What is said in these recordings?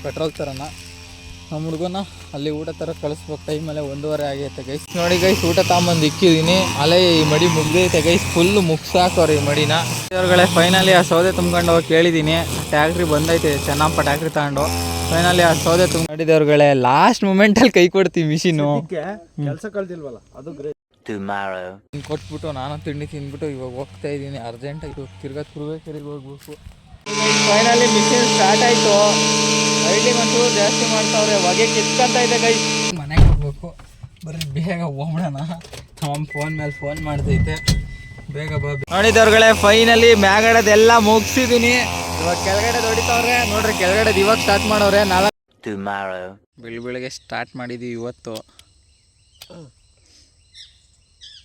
Petrol ತರನ ನಮ್ಮ ಹುಡುಗನ ಅಲ್ಲಿ ಊಟ ತರ ಕಳಿಸ್ಬೇಕು. ಟೈಮಲ್ಲೇ 1:30 ಆಗೈತೆ ಗೈಸ್. ನೋಡಿ ಗೈಸ್, ಊಟ ತಗೊಂಬಂದು ಇಕ್ಕಿದ್ದೀನಿ. ಅಲ್ಲೇ ಈ ಮಡಿ ಮುಗ್ದೈತೆ ಗೈಸ್, ಫುಲ್ ಮುಗ್ಸಾಕೋರಿ ಈ ಮಡಿನ. ಇವ್ರುಗಳೇ ಫೈನಲಿ ಆ ಸೌದೆ ತುಂಬ್ಕೊಂಡು ಹೋಗಿ ಕೇಳಿದ್ದೀನಿ. ಟ್ಯಾಕ್ಟ್ರಿ ಬಂದೈತೆ, ಚೆನ್ನಪ್ಪ ಟ್ಯಾಕ್ಟ್ರಿ ತಗೊಂಡು. ಫೈನಲಿ ಆ ಸೌದೆ ತುಂಬ ನೋಡಿದವ್ರುಗಳೇ, ಲಾಸ್ಟ್ ಮೂಮೆಂಟಲ್ಲಿ ಕೈ ಕೊಡ್ತೀವಿ ಮಿಷಿನು. ಕೆಲಸ ಕಳ್ದಿಲ್ವಲ್ಲ ಅದು ಗ್ರೇಟ್. ಕೊಟ್ಬಿಟ್ಟು ನಾನು ತಿಂಡಿ ತಿಂದ್ಬಿಟ್ಟು ಇವಾಗ ಹೋಗ್ತಾ ಇದ್ದೀನಿ ಅರ್ಜೆಂಟಾಗಿ. ಇವಾಗ ತಿರ್ಗಾ ತುರುವೇಕೆರೆಗೆ ಹೋಗ್ಬೇಕು. ಫೈನಲಿ ಮಿಷಿನ್ ಸ್ಟಾರ್ಟ್ ಆಯಿತು. ಲೈಟಿಂಗ್ ಒಂಚೂರು ಜಾಸ್ತಿ ಮಾಡ್ತಾವ್ರೆ, ಹೊಗೆ ಕಿತ್ಕೊಂತ ಇದೆ ಗೈ. ಮನೆಗೆ ಹೋಗ್ಬೇಕು, ಬರ್ರಿ ಬೇಗ ಹೋಗೋಣ. ನಮ್ಮ ಫೋನ್ ಮೇಲೆ ಫೋನ್ ಮಾಡ್ತೈತೆ, ಬೇಗ ಬಾ. ನೋಡಿದವ್ರುಗಳೇ ಫೈನಲಿ ಮ್ಯಾಗಡೆದೆಲ್ಲ ಮುಗಿಸಿದ್ದೀನಿ. ಇವಾಗ ಕೆಳಗಡೆ ಹೊಡಿತಾವ್ರೆ ನೋಡ್ರಿ. ಕೆಳಗಡೆ ಇವಾಗ ಸ್ಟಾರ್ಟ್ ಮಾಡವ್ರೆ. ಬೆಳಿಗ್ಗೆ ಸ್ಟಾರ್ಟ್ ಮಾಡಿದ್ದೀವಿ ಇವತ್ತು.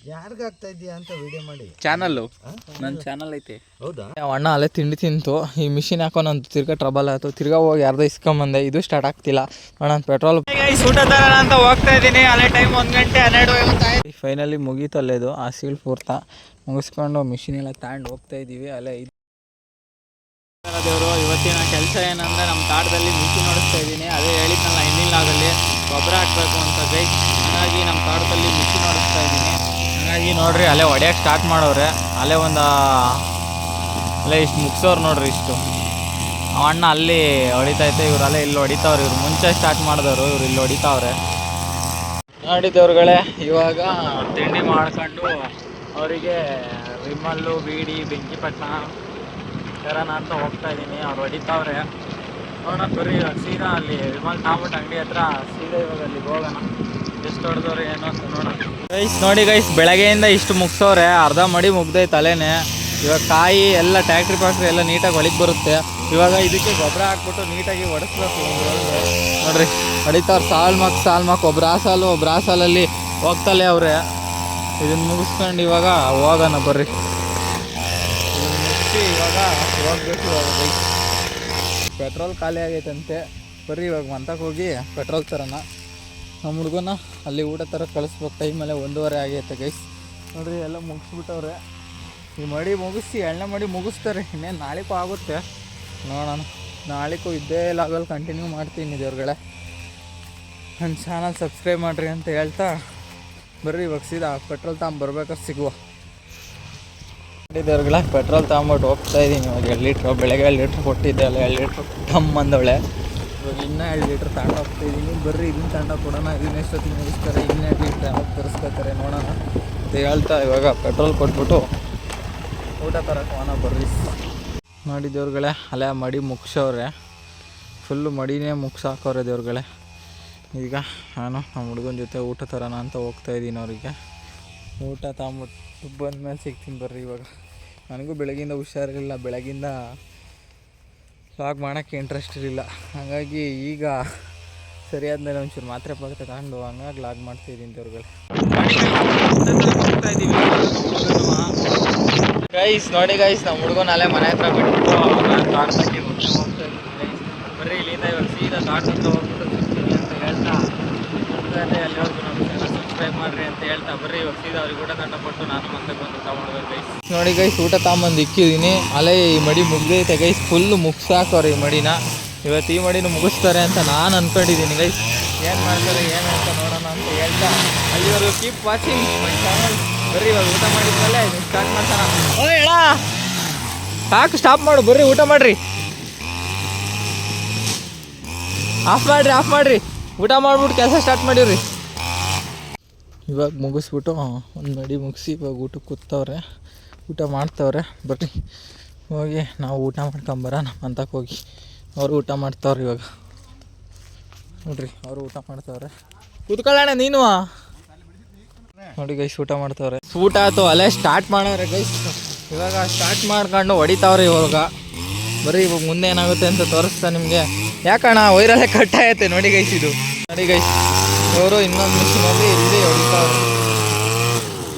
ಯಾರಿಗಾಗ್ತಾ ಇದೆಯಾ ಅಂತ ವಿಡಿಯೋ ಮಾಡಿ ಚಾನಲ್ಲು, ನನ್ನ ಚಾನಲ್ ಐತೆ. ಹೌದಾ? ಅಣ್ಣ ಅಲ್ಲೇ ತಿಂಡಿ ತಿಂತು. ಈ ಮಿಷಿನ್ ಹಾಕೋನಂತ ತಿರ್ಗಾ ಟ್ರಬಲ್ ಆಯ್ತು. ತಿರ್ಗಾ ಹೋಗಿ ಯಾರ್ದೋ ಇಸ್ಕೊಂಬಂದೆ. ಇದು ಸ್ಟಾರ್ಟ್ ಆಗ್ತಿಲ್ಲ. ಅಣ್ಣ ಪೆಟ್ರೋಲ್ ಊಟ ತರೋಣ ಅಂತ ಹೋಗ್ತಾ ಇದ್ದೀನಿ. ಅಲ್ಲೇ ಟೈಮ್ 1:12 ಫೈನಲಿ ಮುಗೀತು ಅಲ್ಲೇದು. ಆ ಸೀಲ್ ಪೂರ್ತ ಮುಗಿಸ್ಕೊಂಡು ಮಿಷಿನ್ ಎಲ್ಲ ತಗೊಂಡು ಹೋಗ್ತಾ ಇದ್ದೀವಿ. ಅಲ್ಲೇ ದೇವರು ಇವತ್ತಿನ ಕೆಲಸ ಏನಂದರೆ ನಮ್ಮ ತೋಟದಲ್ಲಿ ಮಿಷಿನ್ ಓಡಿಸ್ತಾ ಇದ್ದೀನಿ. ಅದೇ ಹೇಳಿದ್ನಲ್ಲ ಎಣ್ಣಿಲ್ಲಾಗಲ್ಲಿ ಗೊಬ್ಬರ ಹಾಕಬೇಕು ಅಂತ ಗೈಸ್. ಹಾಗಾಗಿ ನಮ್ಮ ತೋಟದಲ್ಲಿ ಮಿಷಿನ್ ಓಡಿಸ್ತಾ ಇದ್ದೀನಿ. ಹಾಗಾಗಿ ನೋಡ್ರಿ ಅಲ್ಲೇ ಹೊಡೆಯೋಕೆ ಸ್ಟಾರ್ಟ್ ಮಾಡೋರೆ. ಅಲ್ಲೇ ಅಲ್ಲೇ ಇಷ್ಟು ಮುಗಿಸೋರು ನೋಡ್ರಿ. ಇಷ್ಟು ಅಣ್ಣ ಅಲ್ಲಿ ಹೊಡಿತೈತೆ, ಇವ್ರು ಅಲ್ಲೇ ಇಲ್ಲಿ ಹೊಡಿತಾವ್ರೆ. ಇವ್ರು ಮುಂಚೆ ಸ್ಟಾರ್ಟ್ ಮಾಡಿದವರು, ಇವ್ರು ಇಲ್ಲಿ ಹೊಡಿತಾವ್ರೆ. ನೋಡಿದವ್ರುಗಳೇ ಇವಾಗ ತಿಂಡಿ ಮಾಡ್ಕೊಂಡು ಅವರಿಗೆ ವಿಮಲ್ಲು, ಬೀಡಿ, ಬೆಂಕಿಪಟ್ಟಣ ತರೋಣ ಅಂತ ಹೋಗ್ತಾ ಇದ್ದೀನಿ. ಅವ್ರು ಹೊಡಿತಾವ್ರೆ. ನೋಡೋಣ ಬರ್ರಿ. ಸೀದಾ ಅಲ್ಲಿ ವಿಮಲ್ ತಾಂಬಿಟ್ಟು ಅಂಗಡಿ ಹತ್ರ ಸೀದಾ ಇವಾಗ ಅಲ್ಲಿಗೆ ಹೋಗೋಣ. ಎಷ್ಟು ಹೊಡೆದವ್ರೆ ಏನು ಅಂತ ನೋಡೋಣ ಗೈಸ್. ನೋಡಿ ಗೈಸ್, ಬೆಳಗ್ಗೆಯಿಂದ ಇಷ್ಟು ಮುಗಿಸೋರೆ. ಅರ್ಧ ಮಡಿ ಮುಗ್ದೈತೆ ತಲೆನೇ. ಇವಾಗ ಕಾಯಿ ಎಲ್ಲ ಟ್ಯಾಕ್ಟ್ರಿ ಪ್ಯಾಕ್ಟ್ರಿ ಎಲ್ಲ ನೀಟಾಗಿ ಹೊಳಿಗೆ ಬರುತ್ತೆ. ಇವಾಗ ಇದಕ್ಕೆ ಗೊಬ್ಬರ ಹಾಕ್ಬಿಟ್ಟು ನೀಟಾಗಿ ಹೊಡೆಸ್ಬೇಕು. ನೋಡ್ರಿ ಹೊಡಿತಾವ್ರು. ಸಾಲ್ಮಾಕ್ ಒಬ್ರು ಆ ಸಾಲಲ್ಲಿ ಹೋಗ್ತಲೇ ಅವ್ರೆ. ಇದನ್ನು ಮುಗಿಸ್ಕೊಂಡು ಇವಾಗ ಹೋಗೋಣ ಬರ್ರಿ. ಇದನ್ನು ಮುಗಿಸಿ ಇವಾಗ ಹೋಗ್ಬೇಕು. ಬೈಕ್ ಪೆಟ್ರೋಲ್ ಖಾಲಿ ಆಗೈತಂತೆ. ಬರ್ರಿ ಇವಾಗ ಮಂತಕ್ಕೆ ಹೋಗಿ ಪೆಟ್ರೋಲ್ ತರೋಣ. ನಮ್ಮ ಹುಡುಗನ ಅಲ್ಲಿ ಊಟ ಥರ ಕಳಿಸ್ಬೇಕು. ಟೈಮಲ್ಲೇ 1:30 ಆಗೈತೆ ಗೈಸ್. ನೋಡಿರಿ ಎಲ್ಲ ಮುಗಿಸ್ಬಿಟ್ಟವ್ರೆ. ಈ ಮಡಿ ಮುಗಿಸಿ ಎಣ್ಣೆ ಮಡಿ ಮುಗಿಸ್ತಾರೆ. ಇನ್ನೇನು ನಾಳೆಗೂ ಆಗುತ್ತೆ ನೋಡೋಣ. ನಾಳೆಗೂ ಇದ್ದೇ ಲಾಗಲ್ಲಿ ಕಂಟಿನ್ಯೂ ಮಾಡ್ತೀನಿ ದೇವ್ರುಗಳೇ. ನನ್ನ ಚಾನಲ್ ಸಬ್ಸ್ಕ್ರೈಬ್ ಮಾಡಿರಿ ಅಂತ ಹೇಳ್ತಾ ಬರ್ರಿ ಇವಾಗ ಸೀದಾ ಪೆಟ್ರೋಲ್ ತಗೊಂಬರ್ಬೇಕಾದ್ರೆ ಸಿಗುವ. ದೇವ್ರುಗಳೇ ಪೆಟ್ರೋಲ್ ತಗೊಂಬಿಟ್ಟು ಹೋಗ್ತಾ ಇದ್ದೀನಿ. ಇವಾಗ 2 ಲೀಟ್ರು ಬೆಳಗ್ಗೆ 2 ಲೀಟ್ರ್ ಕೊಟ್ಟಿದ್ದೆ ಅಲ್ಲ, 2 ಲೀಟ್ರ್ ಟಮ್ ಅಂದವಳೆ. ಇವಾಗ ಇನ್ನೂ 2 ಲೀಟ್ರ್ ತಗೊಂಡು ಹೋಗ್ತಾಯಿದ್ದೀನಿ. ಬರ್ರಿ ಇದನ್ನು ತಗೊಂಡು ಕೊಡೋಣ. ಇದನ್ನ ಎಷ್ಟೊತ್ತಿಗೆ ಮುಗಿಸ್ತಾರೆ, ಇನ್ನೂ 2 ಲೀಟ್ರ್ ಯಾವಾಗ ತರಿಸ್ಕೊತಾರೆ ನೋಡೋಣ ಅಂತ ಹೇಳ್ತಾ ಇವಾಗ ಪೆಟ್ರೋಲ್ ಕೊಟ್ಬಿಟ್ಟು ಊಟ ತರಕ್ಕೆ ಹೋಗೋಣ ಬರ್ರಿ. ನೋಡಿ ದೇವ್ರುಗಳೇ ಅಲ್ಲೇ ಮಡಿ ಮುಗಿಸೋರೆ. ಫುಲ್ಲು ಮಡಿನೇ ಮುಗಿಸಾಕೋರೆ ದೇವ್ರುಗಳೇ. ಈಗ ನಾನು ನಮ್ಮ ಹುಡುಗನ ಜೊತೆ ಊಟ ತರೋಣ ಅಂತ ಹೋಗ್ತಾಯಿದ್ದೀನಿ. ಅವರಿಗೆ ಊಟ ತಗೊಂಬಿಟ್ಟು ಬಂದಮೇಲೆ ಸಿಗ್ತೀನಿ ಬರ್ರಿ. ಇವಾಗ ನನಗೂ ಬೆಳಗಿಂದ ಹುಷಾರಿರಲಿಲ್ಲ. ಬೆಳಗಿಂದ ವ್ಲಾಗ್ ಮಾಡೋಕ್ಕೆ ಇಂಟ್ರೆಸ್ಟ್ ಇರಲಿಲ್ಲ. ಹಾಗಾಗಿ ಈಗ ಸರಿಯಾದ್ಮೇಲೆ ಒಂಚೂರು ಮಾತ್ರೆ ತಗೊಂಡು ಹಂಗಾಗಿ ವ್ಲಾಗ್ ಮಾಡ್ತಾಯಿದ್ದೀನಿ ದೇವ್ರುಗಳೇ. ಗೈಸ್ ನೋಡಿ ಗೈಸ್, ನಮ್ಮ ಹುಡುಗನ ಅಲ್ಲೇ ಮನೆ ಹತ್ರ ಬಿಟ್ಟು ನಾನು ತೋಟಕ್ಕೆ ಹೋಗ್ತಾ ಇದ್ದೀನಿ ಗೈಸ್. ಬರ್ರಿ ಇಲ್ಲಿಂದ ಇವಾಗ ಸೀದಾ ತೋಟ ಹತ್ರ ಹೋಗ್ಬಿಟ್ಟು ಸಿಗ್ತೀನಿ ಅಂತ ಹೇಳ್ತಾ ಅಲ್ಲಿವರೆಗೂ ನಮ್ಮ ಚಾನಲ್ ಸಬ್ಸ್ಕ್ರೈಬ್ ಮಾಡಿರಿ ಅಂತ ಹೇಳ್ತಾ ಬರ್ರಿ ಇವಾಗ ಸೀದಾ ಅವ್ರಿಗೆ ಊಟ ತಂಡ ಕೊಟ್ಟು ನಾನು ಮತ್ತೆ ಬಂದು ತಗೊಂಡ್ಬೇಕು ಗೈಸ್. ನೋಡಿ ಗೈಸ್, ಊಟ ತಗೊಂಬಂದು ಇಕ್ಕಿದ್ದೀನಿ. ಅಲ್ಲೇ ಈ ಮಡಿ ಮುಗ್ದೈತೆ ಗೈಸ್, ಫುಲ್ಲು ಮುಗ್ಸಾಕೋರೆ ಈ ಮಡಿನ. ಇವತ್ತು ಈ ಮಡಿನ ಮುಗಿಸ್ತಾರೆ ಅಂತ ನಾನು ಅಂದ್ಕೊಂಡಿದ್ದೀನಿ ಗೈಸ್. ಏನು ಮಾಡ್ತಾರೆ ಏನು ಅಂತ ನೋಡೋಣ ಅಂತ ಹೇಳ್ತಾ ಅಲ್ಲಿವರೆಗೂ ಕೀಪ್ ವಾಚಿಂಗ್ ಮೈ ಚಾನಲ್. ಬರ್ರಿ ಇವಾಗ ಊಟ ಮಾಡಿದ್ಮೇಲೆ ಸ್ಟಾರ್ಟ್ ಮಾಡ್ತಾನ. ಓ ಹೇಳ ಸಾಕು, ಸ್ಟಾಪ್ ಮಾಡು. ಬರ್ರಿ ಊಟ ಮಾಡಿರಿ. ಆಫ್ ಮಾಡಿರಿ. ಊಟ ಮಾಡ್ಬಿಟ್ಟು ಕೆಲಸ ಸ್ಟಾರ್ಟ್ ಮಾಡಿವ್ರಿ. ಇವಾಗ ಮುಗಿಸ್ಬಿಟ್ಟು ಒಂದು ಮಡಿ ಮುಗಿಸಿ ಇವಾಗ ಊಟಕ್ಕೆ ಕೂತವ್ರೆ, ಊಟ ಮಾಡ್ತವ್ರೆ. ಬರ್ರಿ ಹೋಗಿ ನಾವು ಊಟ ಮಾಡ್ಕೊಂಬರೋಣ ಅಂತಕ್ಕೆ ಹೋಗಿ. ಅವರು ಊಟ ಮಾಡ್ತಾವ್ರೆ ಇವಾಗ. ನೋಡ್ರಿ ಅವರು ಊಟ ಮಾಡ್ತಾವ್ರೆ. ಕೂತ್ಕೊಳ್ಳೋಣ ನೀನು. ನೋಡಿ ಗೈಸ್ ಊಟ ಮಾಡ್ತಾವ್ರೆ. ಊಟ ಆಯ್ತು, ಅಲ್ಲೇ ಸ್ಟಾರ್ಟ್ ಮಾಡವ್ರೆ ಗೈಸ್. ಇವಾಗ ಸ್ಟಾರ್ಟ್ ಮಾಡ್ಕೊಂಡು ಹೊಡಿತಾವ್ರೆ ಇವಾಗ. ಬರೀ ಇವಾಗ ಮುಂದೆ ಏನಾಗುತ್ತೆ ಅಂತ ತೋರಿಸ್ತಾ ನಿಮಗೆ. ಯಾಕಣ್ಣ ವೈರಲ್ಲೇ ಕಟ್ಟಾಯತ್ತೆ ನೋಡಿ ಗೈಸ್. ಇದು ನೋಡಿ ಗೈಸ್, ಇವರು ಇನ್ನೊಂದು ಮಿಷಿನಲ್ಲಿ ಇಲ್ಲಿ ಹೊಡಿತಾವ್ರೆ.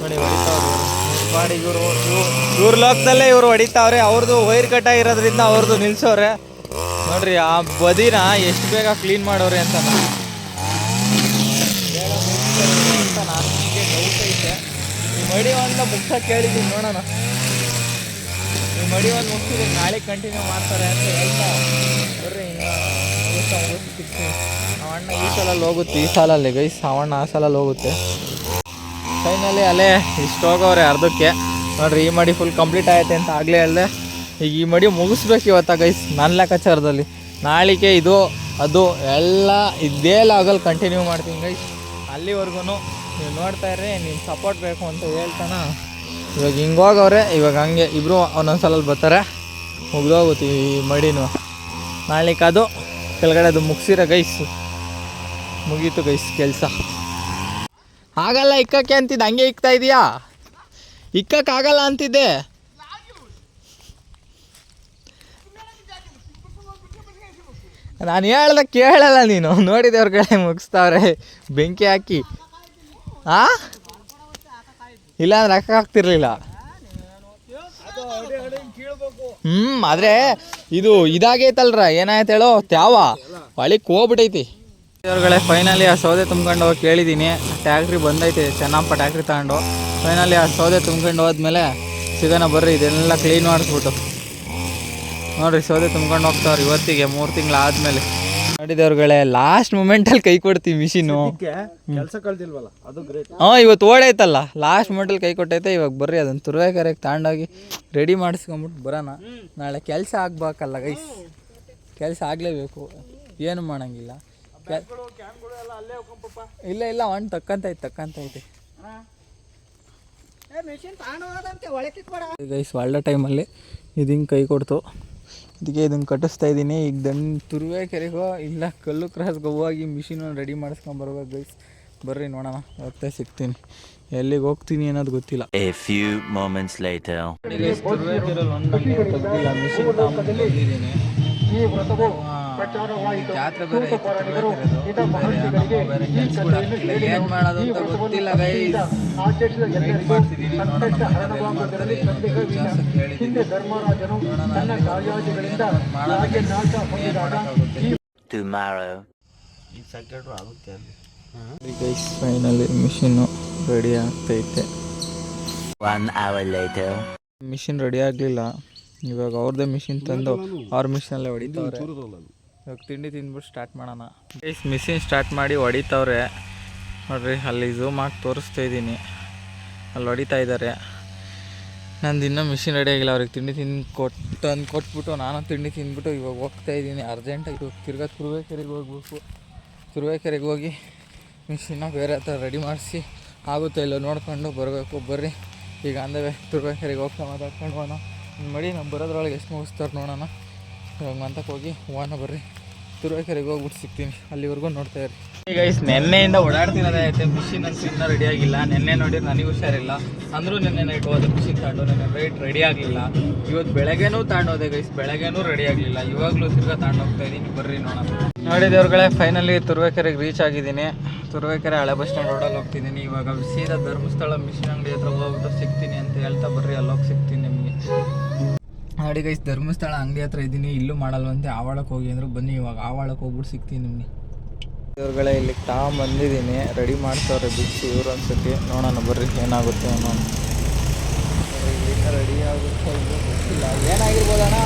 ನೋಡಿ ಹೊಡಿತಾವ್ರೆ ಮಾಡಿ ಇವ್ರ ಲೋಕದಲ್ಲೇ ಇವರು ಹೊಡಿತಾವ್ರೆ. ಅವ್ರದ್ದು ವೈರ್ ಕಟ್ಟಾಗಿರೋದ್ರಿಂದ ಅವ್ರದ್ದು ನಿಲ್ಸೋರೆ. ನೋಡ್ರಿ ಆ ಬದಿನ ಎಷ್ಟು ಬೇಗ ಕ್ಲೀನ್ ಮಾಡೋರೆ ಅಂತ ನಾನು ನನಗೆ ಡೌಟ್ ಐತೆ. ಈ ಮಡಿ ಒಂದು ಮುಗ್ಸಕ್ಕೆ ಕೇಳಿದ್ದೀನಿ, ನೋಡೋಣ. ಈ ಮಡಿ ಒಂದು ಮುಗಿಸಿದ್ರೆ ನಾಳೆ ಕಂಟಿನ್ಯೂ ಮಾಡ್ತಾರೆ ಅಂತ ಹೇಳ್ತಾ ಬರ್ರಿ. ಕೆಲಸ ಮುಗಿಸ್ತಿರ್ತೀನಿ. ಅವಣ್ಣ ಈ ಸಲ ಹೋಗುತ್ತೆ, ಈ ಸಾಲಲ್ಲಿ ಗೈಸ್ ಅವಣ್ಣ ಆ ಸಲ ಹೋಗುತ್ತೆ. ಫೈನಲಿ ಅಲ್ಲೇ ಇಷ್ಟು ಹೋಗವ್ರೆ ಅರ್ಧಕ್ಕೆ ನೋಡ್ರಿ. ಈ ಮಡಿ ಫುಲ್ ಕಂಪ್ಲೀಟ್ ಆಯ್ತೆ ಅಂತ ಆಗಲೇ ಅಲ್ಲದೆ ಈಗ ಈ ಮಡಿ ಮುಗಿಸ್ಬೇಕು ಇವತ್ತ ಗೈಸ್ ನನ್ನ ಲೆಕ್ಕಾಚಾರದಲ್ಲಿ. ನಾಳಿಗೆ ಇದು ಅದು ಎಲ್ಲ ಇದೇ ಲಾಗಲ್ಲಿ ಕಂಟಿನ್ಯೂ ಮಾಡ್ತೀನಿ ಗೈಸ್. ಅಲ್ಲಿವರೆಗೂ ನೀವು ನೋಡ್ತಾ ಇರ್ರಿ, ನೀವು ಸಪೋರ್ಟ್ ಬೇಕು ಅಂತ ಹೇಳ್ತಾನ. ಇವಾಗ ಹಿಂಗೆ ಹೋಗವ್ರೆ, ಇವಾಗ ಹಂಗೆ ಇಬ್ಬರು ಒಂದೊಂದು ಸಲ ಬರ್ತಾರೆ, ಮುಗ್ದೋಗುತ್ತೆ ಈ ಮಡಿನೂ. ನಾಳಿಗೆ ಅದು ಕೆಳಗಡೆ ಅದು ಮುಗಿಸಿರ ಗೈಸ್, ಮುಗೀತು ಗೈಸ್ ಕೆಲಸ. ಆಗಲ್ಲ ಇಕ್ಕಕ್ಕೆ ಅಂತಿದ್ದೆ, ಹಂಗೆ ಇಕ್ತಾ ಇದೀಯಾ? ಇಕ್ಕಕ್ಕಾಗಲ್ಲ ಅಂತಿದ್ದೆ. ನಾನು ಹೇಳ್ದ ಕೇಳಲ್ಲ ನೀನು. ನೋಡಿದವ್ರ ಕಡೆ ಮುಗಿಸ್ತಾವ್ರೆ ಬೆಂಕಿ ಹಾಕಿ. ಇಲ್ಲ ಅಂದ್ರೆ ಅಕ್ಕ ಆಗ್ತಿರ್ಲಿಲ್ಲ. ಆದರೆ ಇದು ಇದಾಗೈತಲ್ರ, ಏನಾಯ್ತು ಹೇಳೋ ತ್ಯಾವ ಹೊಳಿಗೆ ಹೋಗ್ಬಿಟ್ಟೈತಿ. ಇವ್ರುಗಳೇ ಫೈನಲಿ ಆ ಸೌದೆ ತುಂಬ್ಕೊಂಡು ಹೋಗಿ ಕೇಳಿದ್ದೀನಿ. ಟ್ಯಾಕ್ಟ್ರಿ ಬಂದೈತೆ, ಚೆನ್ನಪ್ಪ ಟ್ಯಾಕ್ಟ್ರಿ ತಗೊಂಡು. ಫೈನಲಿ ಆ ಸೌದೆ ತುಂಬ್ಕೊಂಡು ಹೋದ್ಮೇಲೆ ಸಿಗೋಣ ಬರ್ರಿ, ಇದೆಲ್ಲ ಕ್ಲೀನ್ ಮಾಡಿಸ್ಬಿಟ್ಟು. ನೋಡಿರಿ ಸೌದೆ ತುಂಬ್ಕೊಂಡು ಹೋಗ್ತಾವ್ರಿ ಇವತ್ತಿಗೆ 3 ತಿಂಗಳಾದ್ಮೇಲೆ. ನೋಡಿದವ್ರುಗಳೇ ಲಾಸ್ಟ್ ಮೂಮೆಂಟಲ್ಲಿ ಕೈ ಕೊಡ್ತೀವಿ ಮಿಷಿನು. ಕೆಲಸ ಕಳ್ದಿಲ್ವಲ್ಲ ಅದು ಗ್ರೇಟ್. ಇವತ್ತು ಓಡೈತಲ್ಲ, ಲಾಸ್ಟ್ ಮೂಮೆಂಟಲ್ಲಿ ಕೈ ಕೊಟ್ಟೈತೆ. ಇವಾಗ ಬರ್ರಿ ಅದನ್ನು ತುರುವೇಕೆರೆಗೆ ತಗೊಂಡೋಗಿ ರೆಡಿ ಮಾಡಿಸ್ಕೊಂಬಿಟ್ಟು ಬರೋಣ. ನಾಳೆ ಕೆಲಸ ಆಗ್ಬೇಕಲ್ಲ ಗೈಸ್, ಕೆಲಸ ಆಗಲೇಬೇಕು, ಏನು ಮಾಡೋಂಗಿಲ್ಲ. ಇಲ್ಲ ಒಂದು ತಕ್ಕಂತೈತೆ ಗೈಸ್. ಒಳ್ಳೆ ಟೈಮಲ್ಲಿ ಇದು ಹಿಂಗೆ ಕೈ ಕೊಡ್ತು, ಇದಕ್ಕೆ ಇದನ್ನು ಕಟ್ಟಿಸ್ತಾ ಇದ್ದೀನಿ. ಈಗ ತುರುವೇಕೆರೆಗೋ ಇಲ್ಲ ಕಲ್ಲು ಕ್ರಾಸ್ಗೆ ಹೋಗಿ ಮಿಷಿನ್ ರೆಡಿ ಮಾಡಿಸ್ಕೊಂಬರ್ಬೇಕು ಗೈಸ್. ಬರ್ರಿ ನೋಡೋಣ, ಹೋಗ್ತಾ ಸಿಗ್ತೀನಿ. ಎಲ್ಲಿಗೆ ಹೋಗ್ತೀನಿ ಅನ್ನೋದು ಗೊತ್ತಿಲ್ಲ. ತುರುವೇಕೆರೆಯಲ್ಲಿ ತೆಗ್ದಿಲ್ಲ, ಮಿಷಿನ್ ತಗೊಂಡಿದ್ದೀನಿ. ಜಾತ್ರೆ ಬೇರೆ ಏನು ಮಾಡೋದು ಅಂತ ಗೊತ್ತಿಲ್ಲ ಗೈಸ್. ಮಾಡ್ತಿದ್ದೀನಿ ಗೈಸ್. ಫೈನಲಿ ಮಿಷಿನ್ನು ರೆಡಿ ಆಗ್ತೈತೆ. ಮಿಷಿನ್ ರೆಡಿ ಆಗಲಿಲ್ಲ. ಇವಾಗ ಅವ್ರದ್ದೇ ಮಿಷಿನ್ ತಂದು ಅವ್ರ ಮಿಷಿನಲ್ಲೇ ಹೊಡಿತಾವ್ರೆ. ಇವಾಗ ತಿಂಡಿ ತಿಂದ್ಬಿಟ್ಟು ಸ್ಟಾರ್ಟ್ ಮಾಡೋಣ ಗೈಸ್. ಮಿಷಿನ್ ಸ್ಟಾರ್ಟ್ ಮಾಡಿ ಹೊಡಿತಾವ್ರೆ ನೋಡ್ರಿ. ಅಲ್ಲಿ ಝೂಮ್ ಹಾಕಿ ತೋರಿಸ್ತಾ ಇದ್ದೀನಿ, ಅಲ್ಲಿ ಹೊಡಿತಾ ಇದ್ದಾರೆ. ನಂದು ಇನ್ನೂ ಮಿಷಿನ್ ರೆಡಿ ಆಗಿಲ್ಲ. ಅವ್ರಿಗೆ ತಿಂಡಿ ಕೊಟ್ಬಿಟ್ಟು ನಾನು ತಿಂಡಿ ತಿಂದ್ಬಿಟ್ಟು ಇವಾಗ ಹೋಗ್ತಾ ಇದ್ದೀನಿ ಅರ್ಜೆಂಟಾಗಿ. ತಿರ್ಗಾ ತುರುವೇಕೆರೆಗೆ ಹೋಗ್ಬೇಕು. ತುರುವೇಕೆರೆಗೆ ಹೋಗಿ ಮಿಷಿನ್ನ ಬೇರೆ ಹತ್ರ ರೆಡಿ ಮಾಡಿಸಿ ಆಗುತ್ತೆ ಇಲ್ಲೋ ನೋಡ್ಕೊಂಡು ಬರಬೇಕು. ಬರ್ರಿ ಈಗ ಅಂದವೆ ತುರುವೇಕೆರೆಗೆ ಹೋಗ್ತಾ ಮಾತಾಡ್ಕೊಂಡು ಹೋಗೋಣ. ಮಡಿ ನಾವು ಬರೋದ್ರೊಳಗೆ ಎಷ್ಟು ಮುಗಿಸ್ತಾರೆ ನೋಡೋಣ. ಇವಾಗ ಮಂತಕ್ಕೆ ಹೋಗಿ ಹೋಗೋಣ ಬರ್ರಿ. ತುರುವೇಕೆರೆಗೆ ಹೋಗ್ಬಿಟ್ಟು ಸಿಗ್ತೀನಿ, ಅಲ್ಲಿವರೆಗೂ ನೋಡ್ತಾ ಇರಿ. ಈಗ ನೆನ್ನೆಯಿಂದ ಓಡಾಡ್ತಿರೋದೇ ಐತೆ. ಮಿಷಿನ್ ಅಂತೂ ಇನ್ನೂ ರೆಡಿ ಆಗಿಲ್ಲ. ನೆನ್ನೆ ನೋಡಿ ನನಗೆ ಹುಷಾರಿಲ್ಲ ಅಂದರೂ ನೆನ್ನೆ ನೈಟ್ ಹೋದೆ ಮಿಷಿನ್ ತಗೊಂಡು. ನೆನ್ನೆ ನೈಟ್ ರೆಡಿ ಆಗಲಿಲ್ಲ. ಇವತ್ತು ಬೆಳಗ್ಗೆನೂ ತಗೊಂಡೋದೆ ಗೈಸ್, ಬೆಳಗ್ಗೆನೂ ರೆಡಿ ಆಗಲಿಲ್ಲ. ಇವಾಗಲೂ ತಿರ್ಗಾ ತಗೊಂಡು ಹೋಗ್ತಾ ಇದ್ದೀನಿ, ಬರ್ರಿ ನೋಡೋಣ. ನೋಡಿದವ್ರುಗಳೇ ಫೈನಲಿ ತುರುವೇಕೆರೆಗೆ ರೀಚ್ ಆಗಿದ್ದೀನಿ. ತುರುವೇಕೆರೆ ಹಳೆ ಬಸ್ ಸ್ಟ್ಯಾಂಡ್ ರೋಡಲ್ಲಿ ಹೋಗ್ತಿದ್ದೀನಿ. ಇವಾಗ ಸೀದಾ ಧರ್ಮಸ್ಥಳ ಮಿಷಿನ್ ಅಂಗಡಿ ಹತ್ರ ಹೋಗ್ಬಿಟ್ಟು ಸಿಗ್ತೀನಿ ಅಂತ ಹೇಳ್ತಾ ಬರ್ರಿ, ಅಲ್ಲೋಗಿ ಸಿಗ್ತೀನಿ ನಿಮಗೆ. ನೋಡಿ ಗೈಸ್, ಧರ್ಮಸ್ಥಳ ಅಂಗಡಿ ಹತ್ರ ಇದ್ದೀನಿ. ಇಲ್ಲೂ ಮಾಡಲ್ವಂತೆ, ಆವಾಳಕ್ಕೆ ಹೋಗಿ ಅಂದರು. ಬನ್ನಿ ಇವಾಗ ಆವಾಳಕ್ಕೆ ಹೋಗ್ಬಿಟ್ಟು ಸಿಗ್ತೀನಿ ನಿಮಗೆ. ಇವ್ರುಗಳೇ ಇಲ್ಲಿಗೆ ಬಂದಿದ್ದೀನಿ, ರೆಡಿ ಮಾಡ್ತಾವ್ರೆ ಬಿಚ್ಚಿ ಇವ್ರು ಅನ್ಸತಿ. ನೋಡೋಣ ಬರ್ರಿ ಏನಾಗುತ್ತೆ ಅನ್ನೋ. ಇಲ್ಲಿಂದ ರೆಡಿ ಆಗುತ್ತೆ ಗೊತ್ತಿಲ್ಲ, ಏನಾಗಿರ್ಬೋದಣ್ಣ.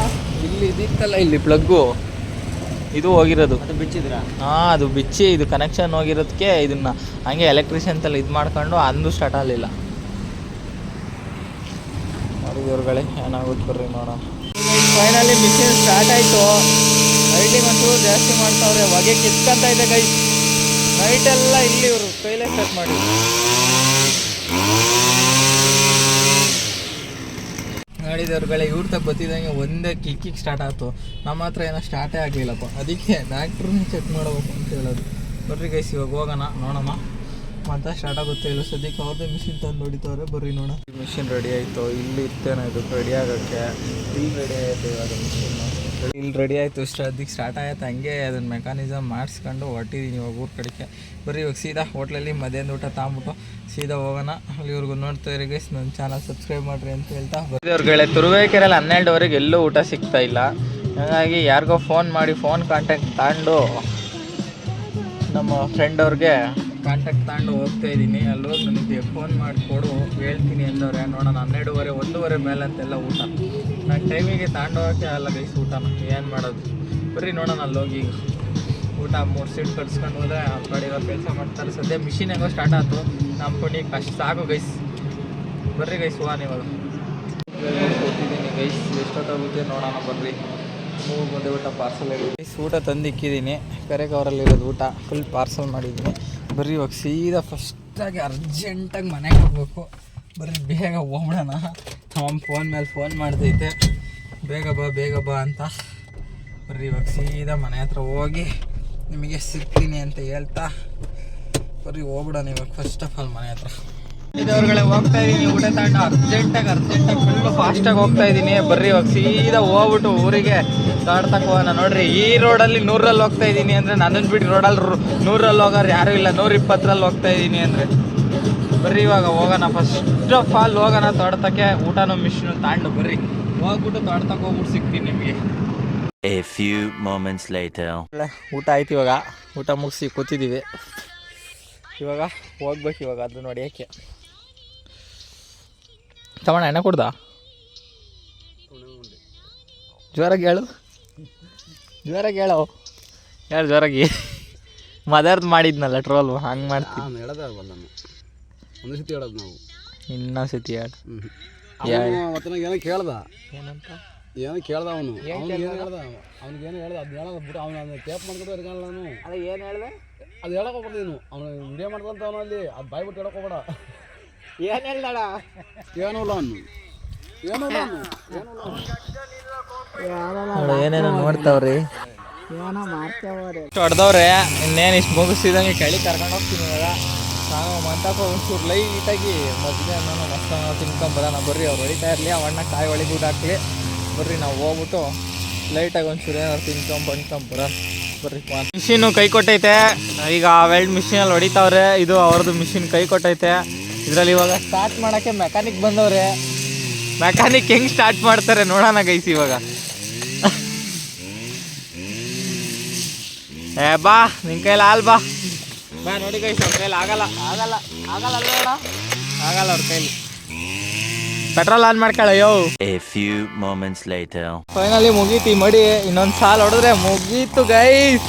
ಇಲ್ಲಿ ಇದಿತ್ತಲ್ಲ, ಇಲ್ಲಿ ಪ್ಲಗ್ಗು ಇದು ಹೋಗಿರೋದು, ಅದು ಬಿಚ್ಚಿದ್ರ? ಅದು ಬಿಚ್ಚಿ ಇದು ಕನೆಕ್ಷನ್ ಹೋಗಿರೋದಕ್ಕೆ ಇದನ್ನ ಹಂಗೆ ಎಲೆಕ್ಟ್ರಿಷಿಯನ್ಸಲ್ಲಿ ಇದು ಮಾಡ್ಕೊಂಡು ಅಂದು ಸ್ಟಾರ್ಟ್ ಆಗಲಿಲ್ಲ. ಇವ್ರುಗಳೇ ಏನಾಗುತ್ತೆ ಬರ್ರಿ ನೋಡೋಣ. ಫೈನಲಿ ಮಿಷಿನ್ ಸ್ಟಾರ್ಟ್ ಆಯಿತು. ಲೈಟಿಂಗ್ ಒಂಚೂರು ಜಾಸ್ತಿ ಮಾಡ್ತಾವ್ರೆ, ಹೊಗೆ ಕಿತ್ಕೊಂತ ಇದೆ ಗೈ. ನೈಟೆಲ್ಲ ಇಲ್ಲಿ ಇವರು ಕೈಲೇ ಸ್ಟಾರ್ಟ್ ಮಾಡಿ. ನೋಡಿದವ್ರುಗಳೇ ಇವ್ರ ತಗ ಗೊತ್ತಿದ್ದಂಗೆ ಒಂದೇ ಕಿಕ್ಕಿಗೆ ಸ್ಟಾರ್ಟ್ ಆಯ್ತು. ನಮ್ಮ ಹತ್ರ ಏನೋ ಸ್ಟಾರ್ಟೇ ಆಗಲಿಲ್ಲಪ್ಪ. ಅದಕ್ಕೆ ಡಾಕ್ಟ್ರನ್ನ ಚೆಕ್ ಮಾಡಬೇಕು ಅಂತ ಹೇಳೋದು. ಬರ್ರಿ ಗೈಸ್ ಇವಾಗ ಹೋಗೋಣ, ನೋಡೋಣ ಮತ್ತೆ ಸ್ಟಾರ್ಟ್ ಆಗುತ್ತೆ ಇಲ್ಲ. ಸದ್ಯಕ್ಕೆ ಅವ್ರದ್ದೇ ಮಿಷಿನ್ ತಂದು ಹೊಡಿತವ್ರೆ, ಬರ್ರಿ ನೋಡೋಣ. ಮಿಷಿನ್ ರೆಡಿ ಆಯಿತು. ಇಲ್ಲಿ ಇತ್ತೇನೋ ಇದು ರೆಡಿ ಆಗೋಕ್ಕೆ. ಇಲ್ಲಿ ರೆಡಿ ಆಯಿತು ಇವಾಗ ಮಿಷಿನ್ನು. ಇಲ್ಲಿ ರೆಡಿ ಆಯಿತು. ಅದಕ್ಕೆ ಸ್ಟಾರ್ಟ್ ಆಯ್ತು. ಹಂಗೆ ಅದನ್ನ ಮೆಕಾನಿಸಮ್ ಮಾಡಿಸ್ಕೊಂಡು ಹೊಟ್ಟಿದ್ದೀನಿ ಇವಾಗ ಊರ ಕಡೆಗೆ. ಬರ್ರಿ ಇವಾಗ ಸೀದಾ ಹೋಟ್ಲಲ್ಲಿ ಮಧ್ಯಾಹ್ನ ಊಟ ತಗೊಂಬಿಟ್ಟು ಸೀದಾ ಹೋಗೋಣ. ಅಲ್ಲಿವರೆಗೂ ನೋಡ್ತಾ ಇರಿ ಗೈಸ್, ನನ್ನ ಚಾನಲ್ ಸಬ್ಸ್ಕ್ರೈಬ್ ಮಾಡಿರಿ ಅಂತ ಹೇಳ್ತಾ ಅವ್ರುಗಳೇ. ತುರುವೇಕೆರೆಯಲ್ಲಿ 12ವರೆಗೆ ಎಲ್ಲೂ ಊಟ ಸಿಗ್ತಾ ಇಲ್ಲ. ಹಾಗಾಗಿ ಯಾರಿಗೋ ಫೋನ್ ಮಾಡಿ ಫೋನ್ ಕಾಂಟ್ಯಾಕ್ಟ್ ತಗೊಂಡು ನಮ್ಮ ಫ್ರೆಂಡ್ ಅವ್ರಿಗೆ ಕಾಂಟ್ಯಾಕ್ಟ್ ತಗೊಂಡು ಹೋಗ್ತಾ ಇದ್ದೀನಿ. ಅಲ್ಲೋಗಿ ನನಗೆ ಫೋನ್ ಮಾಡಿ ಕೊಡು ಹೇಳ್ತೀನಿ ಅಂದವ್ರೆ. ನೋಡೋಣ 12:30 1:30 ಮೇಲೆ ಅಂತೆಲ್ಲ ಊಟ. ನಾನು ಟೈಮಿಗೆ ತಗೊಂಡು ಹೋಗೋಕ್ಕೆ ಆಗಲ್ಲ ಗೈಸ್ ಊಟನ, ಏನು ಮಾಡೋದು. ಬರ್ರಿ ನೋಡೋಣ ಅಲ್ಲೋಗಿ. ಊಟ 3 ಸೀಟ್ ಕಟ್ಸ್ಕೊಂಡು ಹೋದ್ರೆ ಅವ್ರ ಕಡೆ ಇವಾಗ ಕೆಲಸ ಮಾಡ್ತಾರೆ. ಸದ್ಯ ಮಿಷಿನ್ ಹೆಂಗೋ ಸ್ಟಾರ್ಟ್ ಆಯ್ತು. ನಮ್ಮ ಪುಣ್ಯಕ್ಕೆ ಅಷ್ಟು ಸಾಕು ಗೈಸ್. ಬರ್ರಿ ಗೈಸ್ ಹೋಗೋಣ ಇವಾಗ. ಕೂತಿದ್ದೀನಿ ಗೈಸ್, ಎಷ್ಟೊತ್ತಾಗುತ್ತೆ ನೋಡೋಣ ಬರ್ರಿ. ಮೂಗು ಬಂದೆ ಊಟ ಪಾರ್ಸಲ್ ಗೈಸ್. ಊಟ ತಂದಿಕ್ಕಿದ್ದೀನಿ, ಕರೆಗೆ ಅವರಲ್ಲಿರೋದು ಊಟ ಫುಲ್ ಪಾರ್ಸಲ್ ಮಾಡಿದ್ದೀನಿ. ಬರ್ರಿ ಇವಾಗ ಸೀದಾ ಫಸ್ಟಾಗಿ ಅರ್ಜೆಂಟಾಗಿ ಮನೆಗೆ ಹೋಗ್ಬೇಕು. ಬರ್ರಿ ಬೇಗ ಹೋಗ್ಬಿಡೋಣ. ನಮ್ಮ ಫೋನ್ ಮೇಲೆ ಫೋನ್ ಮಾಡ್ತೈತೆ ಬೇಗ ಬಾ ಅಂತ. ಬರ್ರಿ ಇವಾಗ ಸೀದಾ ಮನೆ ಹತ್ರ ಹೋಗಿ ನಿಮಗೆ ಸಿಗ್ತೀನಿ ಅಂತ ಹೇಳ್ತಾ ಬರ್ರಿ ಹೋಗ್ಬಿಡೋಣ ಇವಾಗ ಫಸ್ಟ್ ಆಫ್ ಆಲ್ ಮನೆ ಹತ್ರ. ಇದವ್ರಗಳೇ ಹೋಗ್ತಾ ಇದ್ದೀನಿ ಊಟ ತಗೊಂಡು ಅರ್ಜೆಂಟಾಗಿ ಫುಲ್ ಫಾಸ್ಟಾಗಿ ಹೋಗ್ತಾ ಇದ್ದೀನಿ. ಬರ್ರಿ ಇವಾಗ ಸೀದಾ ಹೋಗ್ಬಿಟ್ಟು ಊರಿಗೆ ತಾಡ್ತಕ್ಕೆ ಹೋಗೋಣ. ನೋಡ್ರಿ ಈ ರೋಡಲ್ಲಿ 100ರಲ್ಲಿ ಹೋಗ್ತಾ ಇದ್ದೀನಿ ಅಂದರೆ ನನ್ನನ್ನು ಬಿಟ್ಟು ರೋಡಲ್ಲಿ 100ರಲ್ಲಿ ಹೋಗೋರು ಯಾರೂ ಇಲ್ಲ. 120ರಲ್ಲಿ ಹೋಗ್ತಾ ಇದ್ದೀನಿ ಅಂದರೆ ಬರ್ರಿ ಇವಾಗ ಹೋಗೋಣ. ಫಸ್ಟ್ ಆಫ್ ಆಲ್ ಹೋಗೋಣ ತೋಟಕ್ಕೆ. ಊಟನೂ ಮಿಷಿನು ತಾಂಡು ಬರ್ರಿ ಹೋಗ್ಬಿಟ್ಟು ತೋಟಕ್ಕೆ ಹೋಗ್ಬಿಟ್ಟು ಸಿಗ್ತೀನಿ ನಿಮಗೆ. A few moments later. ಊಟ ಆಯ್ತು, ಇವಾಗ ಊಟ ಮುಗಿಸಿ ಕೂತಿದ್ದೀವಿ. ಇವಾಗ ಹೋಗ್ಬೇಕು ಇವಾಗ ಅದು ನೋಡಿ ಯಾಕೆ ತಗೋಣ. ಎಣ್ಣೆ ಕೊಡ್ದ ಜ್ವರಾಗಿ ಹೇಳು ಹೇಳು ಜ್ವರಾಗಿ. ಮದರ್ದು ಮಾಡಿದ್ನಲ್ಲ ಟ್ರೋಲ್ ಹಂಗೆ ಮಾಡ್ತೀನಿ. ಒಂದು ಸತಿ ಹೇಳೋದು ನಾವು ಇನ್ನೊಂದು ಸತಿ ಹೇಳು. ಏನೋ ಕೇಳ್ದ ಏನಂತ ಏನೋ ಕೇಳ್ದ ಅವ್ನಿಗೇನು ಹೇಳ್ದ ಅದು ಹೇಳೋದು ಬಿಟ್ಟು ಅವ್ನು ಟೇಪ್ ಮಾಡ್ಕೊಂಡು ಇರ್ಕಲ್ಲ. ನಾನು ಅದೇ ಏನು ಹೇಳಿದೆ ಅದು ಹೇಳಕ್ ಹೋಗ್ಬಾರ್ದು. ನೀನು ಅವ್ನು ವಿಡಿಯೋ ಮಾಡ್ಕೊಂತ ಅವನಲ್ಲಿ ಅದು ಬಾಯ್ ಬಿಟ್ಟು ಹೇಳಕ್ ಹೋಗ್ಬೇಡ. ಏನು ಹೇಳ್ದಾಳ ಏನೂ ಇಲ್ಲ ಅವನು ಏನೇನೋ ನೋಡ್ತಾವ್ರಿ ಹೊಡೆದವ್ರೆ. ಇನ್ನೇನು ಇಷ್ಟು ಮುಗಿಸಿದಂಗೆ ಕೆಳಿ ಕರ್ಕೊಂಡು ಹೋಗ್ತೀನಿ ಇವಾಗ. ನಾನು ಮಂಟಪ ಒಂಚೂರು ಲೈಟಾಗಿ ಮಜ್ಜಿಗೆ ನಾನು ಮಸ್ತ್ ತಿನ್ಕೊಂಬರೋಣ. ಬರ್ರಿ ಅವ್ರು ಹೊಡಿತಾ ಇರಲಿ, ಅವಣ್ಣ ಕಾಯಿ ಒಳಗೆ ಊಟ ಹಾಕ್ಲಿ. ಬರ್ರಿ ನಾವು ಹೋಗ್ಬಿಟ್ಟು ಲೈಟಾಗಿ ಒಂಚೂರು ಏನಾದ್ರು ತಿನ್ಕೊಂಬರೋಣ ಬರ್ರಿ. ಮಿಷಿನು ಕೈ ಕೊಟ್ಟೈತೆ ಈಗ. ವೆಲ್ಡ್ ಮಿಷಿನಲ್ಲಿ ಹೊಡಿತಾವ್ರೆ. ಇದು ಅವ್ರದ್ದು ಮಿಷಿನ್ ಕೈ ಕೊಟ್ಟೈತೆ. ಇದರಲ್ಲಿ ಇವಾಗ ಸ್ಟಾರ್ಟ್ ಮಾಡೋಕ್ಕೆ ಮೆಕ್ಯಾನಿಕ್ ಬಂದವ್ರೆ. ಮೆಕ್ಯಾನಿಕ್ ಹೆಂಗೆ ಸ್ಟಾರ್ಟ್ ಮಾಡ್ತಾರೆ ನೋಡೋಣ ಗೈಸ್ ಇವಾಗ. ಬಾ ನಿನ್ನ ಕೈಲಿ ಬಾ ನೋಡಿ ಗೈಸ್. ಅವ್ರ ಕೈಲಿ ಆಗಲ್ಲ ಅವ್ರ ಕೈಲಿ. ಪೆಟ್ರೋಲ್ ಆನ್ ಮಾಡ್ಕೊಳ್ಳೋ. A few moments later. Finally ಮುಗೀತಿ ಮಡಿ. ಇನ್ನೊಂದು ಸಾಲ ಹೊಡೆದ್ರೆ ಮುಗೀತು ಗೈಸ್.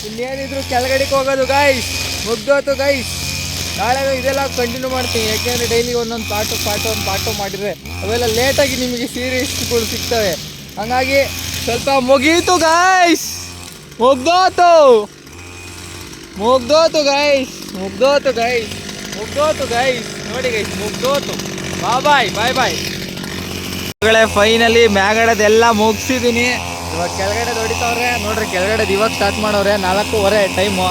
ಇನ್ನೇನಿದ್ರು ಕೆಳಗಡೆಗೆ ಹೋಗೋದು ಗೈಸ್. ಮುಗ್ದೋತು ಗೈಸ್. ನಾಳೆ ಇದೆಲ್ಲ ಕಂಟಿನ್ಯೂ ಮಾಡ್ತೀನಿ, ಯಾಕೆಂದರೆ ಡೈಲಿ ಒಂದೊಂದು ಪಾರ್ಟು ಮಾಡಿದರೆ ಅವೆಲ್ಲ ಲೇಟಾಗಿ ನಿಮಗೆ ಸೀರೀಸ್ಗಳು ಸಿಗ್ತವೆ. ಹಾಗಾಗಿ ಸ್ವಲ್ಪ ಮುಗೀತು ಗೈಸ್. ಮುಗ್ದೋತು ಗೈಸ್ ನೋಡಿ ಗೈಸ್ ಮುಗ್ದೋತು. ಬಾಯ್ ಫೈನಲಿ ಮ್ಯಾಗಡೆದೆಲ್ಲ ಮುಗಿಸಿದ್ದೀನಿ. ಇವಾಗ ಕೆಳಗಡೆ ಹೊಡಿತಾವ್ರೆ ನೋಡ್ರಿ. ಕೆಳಗಡೆ ಇವಾಗ ಸ್ಟಾರ್ಟ್ ಮಾಡೋರೆ. 4:15 ಟೈಮು.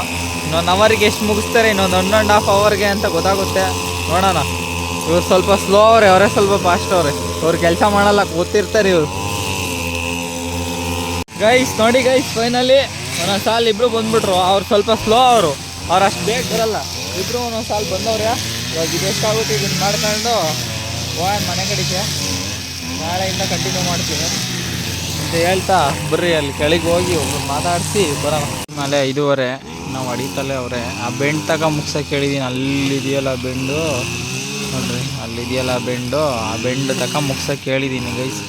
ಇನ್ನೊಂದು ಅವರಿಗೆ ಎಷ್ಟು ಮುಗಿಸ್ತಾರೆ, ಇನ್ನೊಂದು 1.5 ಅವರ್ಗೆ ಅಂತ ಗೊತ್ತಾಗುತ್ತೆ. ನೋಡೋಣ. ಇವ್ರು ಸ್ವಲ್ಪ ಸ್ಲೋ ಅವರೇ ಸ್ವಲ್ಪ ಫಾಸ್ಟ್ ಅವ್ರು ಕೆಲಸ ಮಾಡಲ್ಲ, ಗೊತ್ತಿರ್ತಾರೆ ಇವ್ರು ಗೈಸ್. ನೋಡಿ ಗೈಸ್ ಫೈನಲಿ ಒಂದೊಂದು ಸಾಲ ಇಬ್ಬರು ಬಂದ್ಬಿಟ್ರು. ಅವ್ರು ಸ್ವಲ್ಪ ಸ್ಲೋ ಅವ್ರು ಅಷ್ಟು ಬೇಗ ಬರಲ್ಲ. ಇಬ್ಬರು ಒಂದೊಂದು ಸಾಲ ಬಂದವ್ರೆ. ಇವಾಗ ಇದೆಷ್ಟಾಗುತ್ತೆ ಇದನ್ನು ಮಾಡ್ಕೊಂಡು ಹೋಗೋಣ ಮನೆ ಕಡೆಗೆ. ನಾಳೆಯಿಂದ ಕಂಟಿನ್ಯೂ ಮಾಡ್ತೀನಿ ಅಂತ ಹೇಳ್ತಾ ಬರ್ರಿ ಅಲ್ಲಿ ಕೆಳಗೆ ಹೋಗಿ ಒಬ್ಬರು ಮಾತಾಡಿಸಿ ಬರೋಣ. ಆಮೇಲೆ 5:15 ನಾವು ಹೊಡಿತಲ್ಲೇ ಅವರೇ. ಆ ಬೆಂಡ್ ಮುಗ್ಸೋಕೆ ಹೇಳಿದ್ದೀನಿ. ಅಲ್ಲಿದೆಯಲ್ಲ ಬೆಂಡು ನೋಡ್ರಿ, ಅಲ್ಲಿದೆಯಲ್ಲ ಬೆಂಡು. ಆ ಬೆಂಡ್ ಮುಗ್ಸೋಕೆ ಹೇಳಿದ್ದೀನಿ ಗೈಸ್.